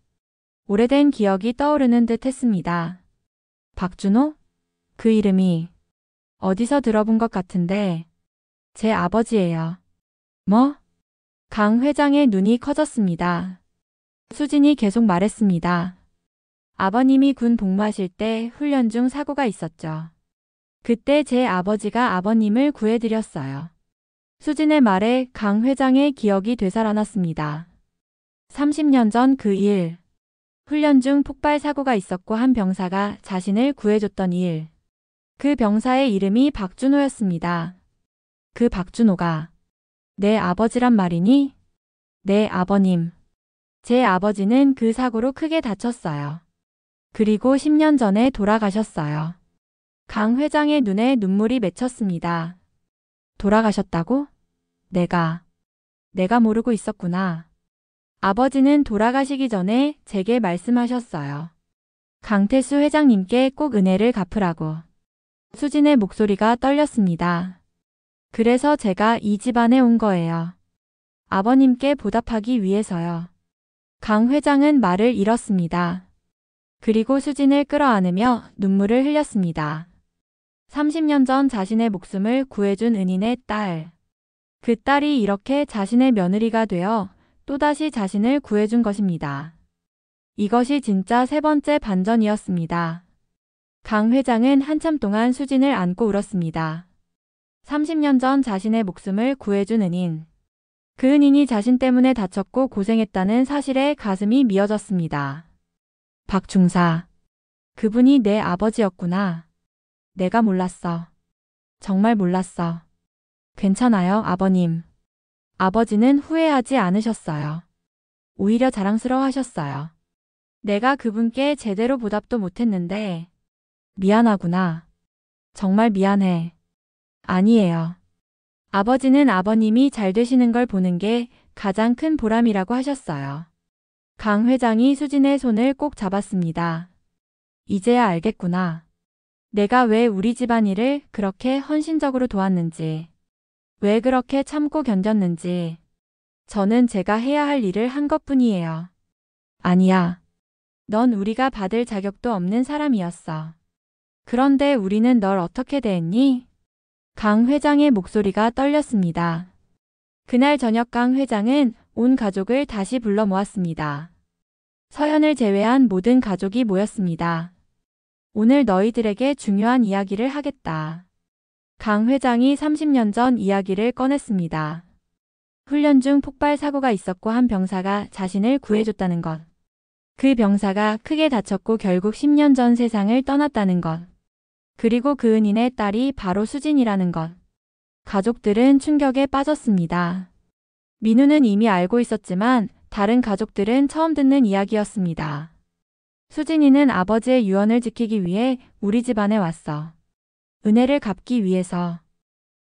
오래된 기억이 떠오르는 듯 했습니다. 박준호? 그 이름이 어디서 들어본 것 같은데. 제 아버지예요. 뭐? 강 회장의 눈이 커졌습니다. 수진이 계속 말했습니다. 아버님이 군 복무하실 때 훈련 중 사고가 있었죠. 그때 제 아버지가 아버님을 구해드렸어요. 수진의 말에 강 회장의 기억이 되살아났습니다. 30년 전 그 일. 훈련 중 폭발 사고가 있었고 한 병사가 자신을 구해줬던 일. 그 병사의 이름이 박준호였습니다. 그 박준호가 내 아버지란 말이니? 네, 아버님. 제 아버지는 그 사고로 크게 다쳤어요. 그리고 10년 전에 돌아가셨어요. 강 회장의 눈에 눈물이 맺혔습니다. 돌아가셨다고? 내가 모르고 있었구나. 아버지는 돌아가시기 전에 제게 말씀하셨어요. 강태수 회장님께 꼭 은혜를 갚으라고. 수진의 목소리가 떨렸습니다. 그래서 제가 이 집안에 온 거예요. 아버님께 보답하기 위해서요. 강 회장은 말을 잃었습니다. 그리고 수진을 끌어안으며 눈물을 흘렸습니다. 30년 전 자신의 목숨을 구해준 은인의 딸. 그 딸이 이렇게 자신의 며느리가 되어 또다시 자신을 구해준 것입니다. 이것이 진짜 세 번째 반전이었습니다. 강 회장은 한참 동안 수진을 안고 울었습니다. 30년 전 자신의 목숨을 구해준 은인. 그 은인이 자신 때문에 다쳤고 고생했다는 사실에 가슴이 미어졌습니다. 박 중사. 그분이 내 아버지였구나. 내가 몰랐어. 정말 몰랐어. 괜찮아요, 아버님. 아버지는 후회하지 않으셨어요. 오히려 자랑스러워하셨어요. 내가 그분께 제대로 보답도 못했는데 미안하구나. 정말 미안해. 아니에요. 아버지는 아버님이 잘 되시는 걸 보는 게 가장 큰 보람이라고 하셨어요. 강 회장이 수진의 손을 꼭 잡았습니다. 이제야 알겠구나. 내가 왜 우리 집안일을 그렇게 헌신적으로 도왔는지, 왜 그렇게 참고 견뎠는지. 저는 제가 해야 할 일을 한 것뿐이에요. 아니야. 넌 우리가 받을 자격도 없는 사람이었어. 그런데 우리는 널 어떻게 대했니? 강 회장의 목소리가 떨렸습니다. 그날 저녁 강 회장은 온 가족을 다시 불러 모았습니다. 서연을 제외한 모든 가족이 모였습니다. 오늘 너희들에게 중요한 이야기를 하겠다. 강 회장이 30년 전 이야기를 꺼냈습니다. 훈련 중 폭발 사고가 있었고 한 병사가 자신을 구해줬다는 것. 그 병사가 크게 다쳤고 결국 10년 전 세상을 떠났다는 것. 그리고 그 은인의 딸이 바로 수진이라는 것. 가족들은 충격에 빠졌습니다. 민우는 이미 알고 있었지만 다른 가족들은 처음 듣는 이야기였습니다. 수진이는 아버지의 유언을 지키기 위해 우리 집안에 왔어. 은혜를 갚기 위해서.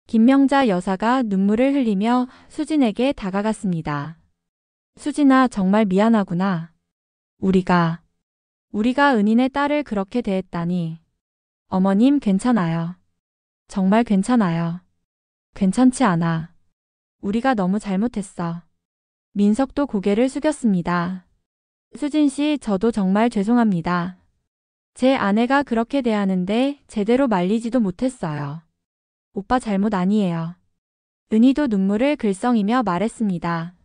김명자 여사가 눈물을 흘리며 수진에게 다가갔습니다. 수진아, 정말 미안하구나. 우리가 은인의 딸을 그렇게 대했다니. 어머님, 괜찮아요. 정말 괜찮아요. 괜찮지 않아. 우리가 너무 잘못했어. 민석도 고개를 숙였습니다. 수진 씨, 저도 정말 죄송합니다. 제 아내가 그렇게 대하는데 제대로 말리지도 못했어요. 오빠 잘못 아니에요. 은희도 눈물을 글썽이며 말했습니다.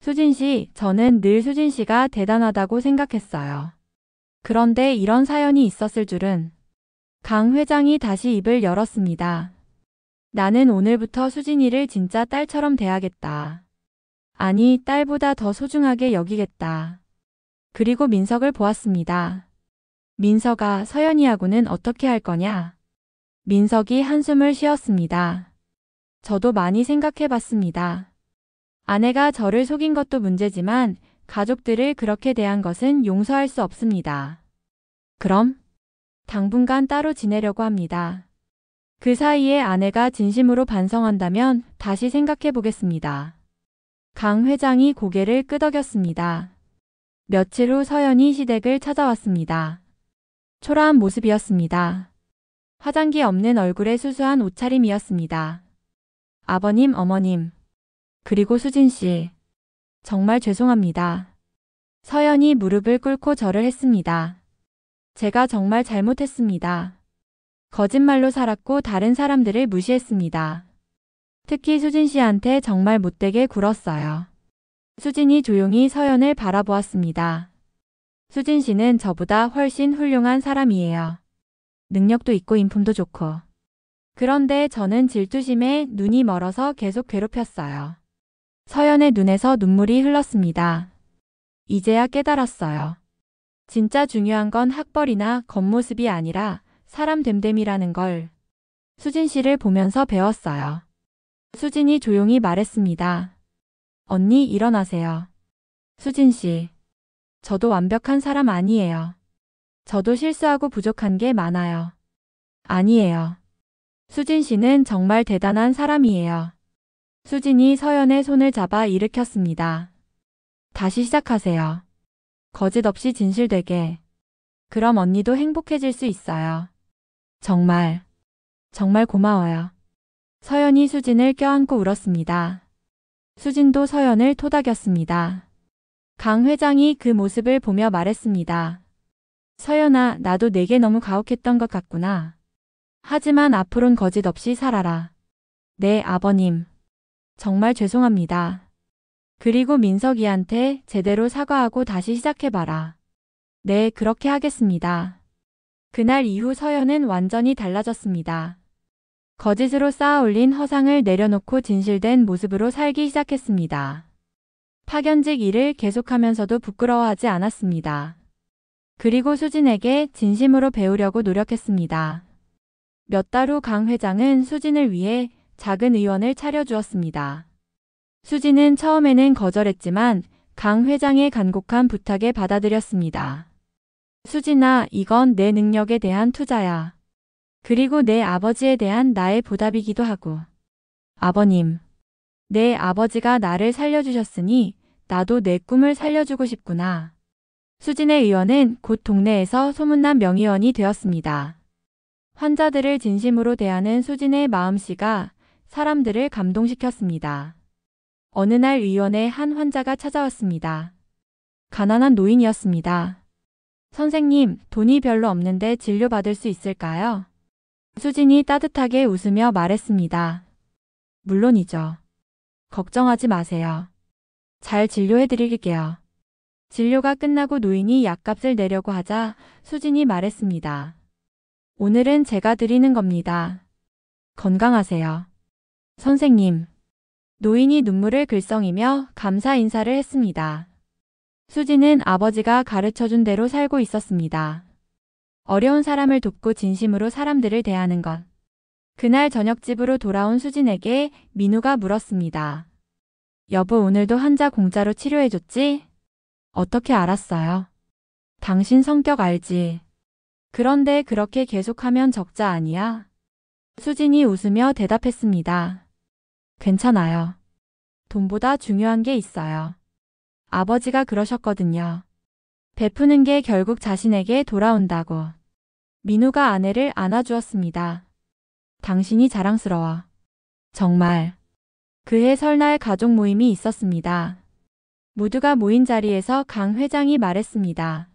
수진 씨, 저는 늘 수진 씨가 대단하다고 생각했어요. 그런데 이런 사연이 있었을 줄은. 강 회장이 다시 입을 열었습니다. 나는 오늘부터 수진이를 진짜 딸처럼 대하겠다. 아니, 딸보다 더 소중하게 여기겠다. 그리고 민석을 보았습니다. 민석아, 서연이하고는 어떻게 할 거냐? 민석이 한숨을 쉬었습니다. 저도 많이 생각해 봤습니다. 아내가 저를 속인 것도 문제지만 가족들을 그렇게 대한 것은 용서할 수 없습니다. 그럼 당분간 따로 지내려고 합니다. 그 사이에 아내가 진심으로 반성한다면 다시 생각해 보겠습니다. 강 회장이 고개를 끄덕였습니다. 며칠 후 서연이 시댁을 찾아왔습니다. 초라한 모습이었습니다. 화장기 없는 얼굴에 수수한 옷차림이었습니다. 아버님, 어머님, 그리고 수진 씨, 정말 죄송합니다. 서연이 무릎을 꿇고 절을 했습니다. 제가 정말 잘못했습니다. 거짓말로 살았고 다른 사람들을 무시했습니다. 특히 수진 씨한테 정말 못되게 굴었어요. 수진이 조용히 서연을 바라보았습니다. 수진 씨는 저보다 훨씬 훌륭한 사람이에요. 능력도 있고 인품도 좋고. 그런데 저는 질투심에 눈이 멀어서 계속 괴롭혔어요. 서연의 눈에서 눈물이 흘렀습니다. 이제야 깨달았어요. 진짜 중요한 건 학벌이나 겉모습이 아니라 사람 됨됨이라는 걸 수진 씨를 보면서 배웠어요. 수진이 조용히 말했습니다. 언니, 일어나세요. 수진 씨, 저도 완벽한 사람 아니에요. 저도 실수하고 부족한 게 많아요. 아니에요. 수진 씨는 정말 대단한 사람이에요. 수진이 서연의 손을 잡아 일으켰습니다. 다시 시작하세요. 거짓 없이 진실되게. 그럼 언니도 행복해질 수 있어요. 정말 고마워요. 서연이 수진을 껴안고 울었습니다. 수진도 서연을 토닥였습니다. 강 회장이 그 모습을 보며 말했습니다. 서연아, 나도 내게 너무 가혹했던 것 같구나. 하지만 앞으론 거짓 없이 살아라. 네, 아버님. 정말 죄송합니다. 그리고 민석이한테 제대로 사과하고 다시 시작해봐라. 네, 그렇게 하겠습니다. 그날 이후 서연은 완전히 달라졌습니다. 거짓으로 쌓아올린 허상을 내려놓고 진실된 모습으로 살기 시작했습니다. 파견직 일을 계속하면서도 부끄러워하지 않았습니다. 그리고 수진에게 진심으로 배우려고 노력했습니다. 몇 달 후 강 회장은 수진을 위해 작은 의원을 차려주었습니다. 수진은 처음에는 거절했지만 강 회장의 간곡한 부탁에 받아들였습니다. 수진아, 이건 내 능력에 대한 투자야. 그리고 내 아버지에 대한 나의 보답이기도 하고. 아버님, 내 아버지가 나를 살려주셨으니 나도 내 꿈을 살려주고 싶구나. 수진의 의원은 곧 동네에서 소문난 명의원이 되었습니다. 환자들을 진심으로 대하는 수진의 마음씨가 사람들을 감동시켰습니다. 어느 날 의원의 한 환자가 찾아왔습니다. 가난한 노인이었습니다. 선생님, 돈이 별로 없는데 진료받을 수 있을까요? 수진이 따뜻하게 웃으며 말했습니다. 물론이죠. 걱정하지 마세요. 잘 진료해드릴게요. 진료가 끝나고 노인이 약값을 내려고 하자 수진이 말했습니다. 오늘은 제가 드리는 겁니다. 건강하세요. 선생님. 노인이 눈물을 글썽이며 감사 인사를 했습니다. 수진은 아버지가 가르쳐준 대로 살고 있었습니다. 어려운 사람을 돕고 진심으로 사람들을 대하는 것. 그날 저녁 집으로 돌아온 수진에게 민우가 물었습니다. 여보, 오늘도 환자 공짜로 치료해줬지? 어떻게 알았어요? 당신 성격 알지? 그런데 그렇게 계속하면 적자 아니야? 수진이 웃으며 대답했습니다. 괜찮아요. 돈보다 중요한 게 있어요. 아버지가 그러셨거든요. 베푸는 게 결국 자신에게 돌아온다고. 민우가 아내를 안아주었습니다. 당신이 자랑스러워. 정말. 그해 설날 가족 모임이 있었습니다. 모두가 모인 자리에서 강 회장이 말했습니다.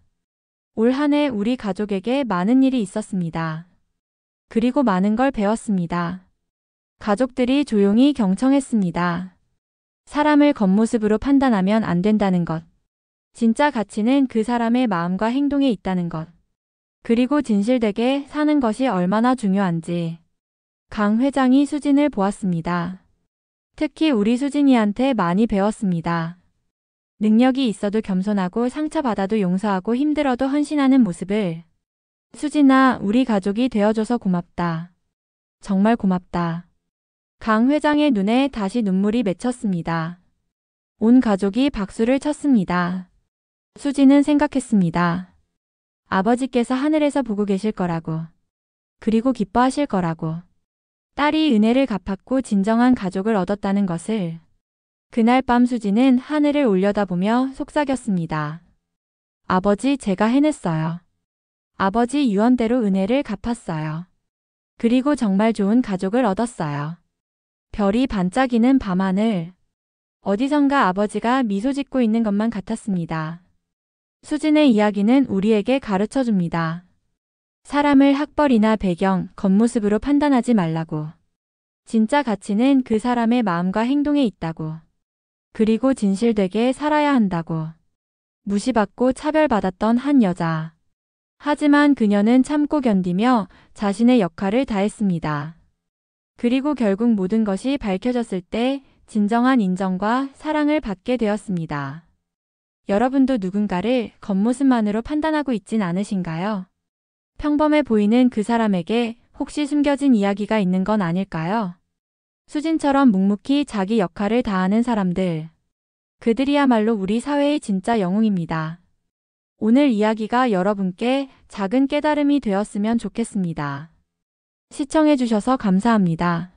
올 한 해 우리 가족에게 많은 일이 있었습니다. 그리고 많은 걸 배웠습니다. 가족들이 조용히 경청했습니다. 사람을 겉모습으로 판단하면 안 된다는 것. 진짜 가치는 그 사람의 마음과 행동에 있다는 것. 그리고 진실되게 사는 것이 얼마나 중요한지. 강 회장이 수진을 보았습니다. 특히 우리 수진이한테 많이 배웠습니다. 능력이 있어도 겸손하고 상처받아도 용서하고 힘들어도 헌신하는 모습을. 수진아, 우리 가족이 되어줘서 고맙다. 정말 고맙다. 강 회장의 눈에 다시 눈물이 맺혔습니다. 온 가족이 박수를 쳤습니다. 수진은 생각했습니다. 아버지께서 하늘에서 보고 계실 거라고. 그리고 기뻐하실 거라고. 딸이 은혜를 갚았고 진정한 가족을 얻었다는 것을. 그날 밤 수진은 하늘을 올려다보며 속삭였습니다. 아버지, 제가 해냈어요. 아버지 유언대로 은혜를 갚았어요. 그리고 정말 좋은 가족을 얻었어요. 별이 반짝이는 밤하늘. 어디선가 아버지가 미소 짓고 있는 것만 같았습니다. 수진의 이야기는 우리에게 가르쳐줍니다. 사람을 학벌이나 배경, 겉모습으로 판단하지 말라고. 진짜 가치는 그 사람의 마음과 행동에 있다고. 그리고 진실되게 살아야 한다고. 무시받고 차별받았던 한 여자. 하지만 그녀는 참고 견디며 자신의 역할을 다했습니다. 그리고 결국 모든 것이 밝혀졌을 때 진정한 인정과 사랑을 받게 되었습니다. 여러분도 누군가를 겉모습만으로 판단하고 있진 않으신가요? 평범해 보이는 그 사람에게 혹시 숨겨진 이야기가 있는 건 아닐까요? 수진처럼 묵묵히 자기 역할을 다하는 사람들. 그들이야말로 우리 사회의 진짜 영웅입니다. 오늘 이야기가 여러분께 작은 깨달음이 되었으면 좋겠습니다. 시청해주셔서 감사합니다.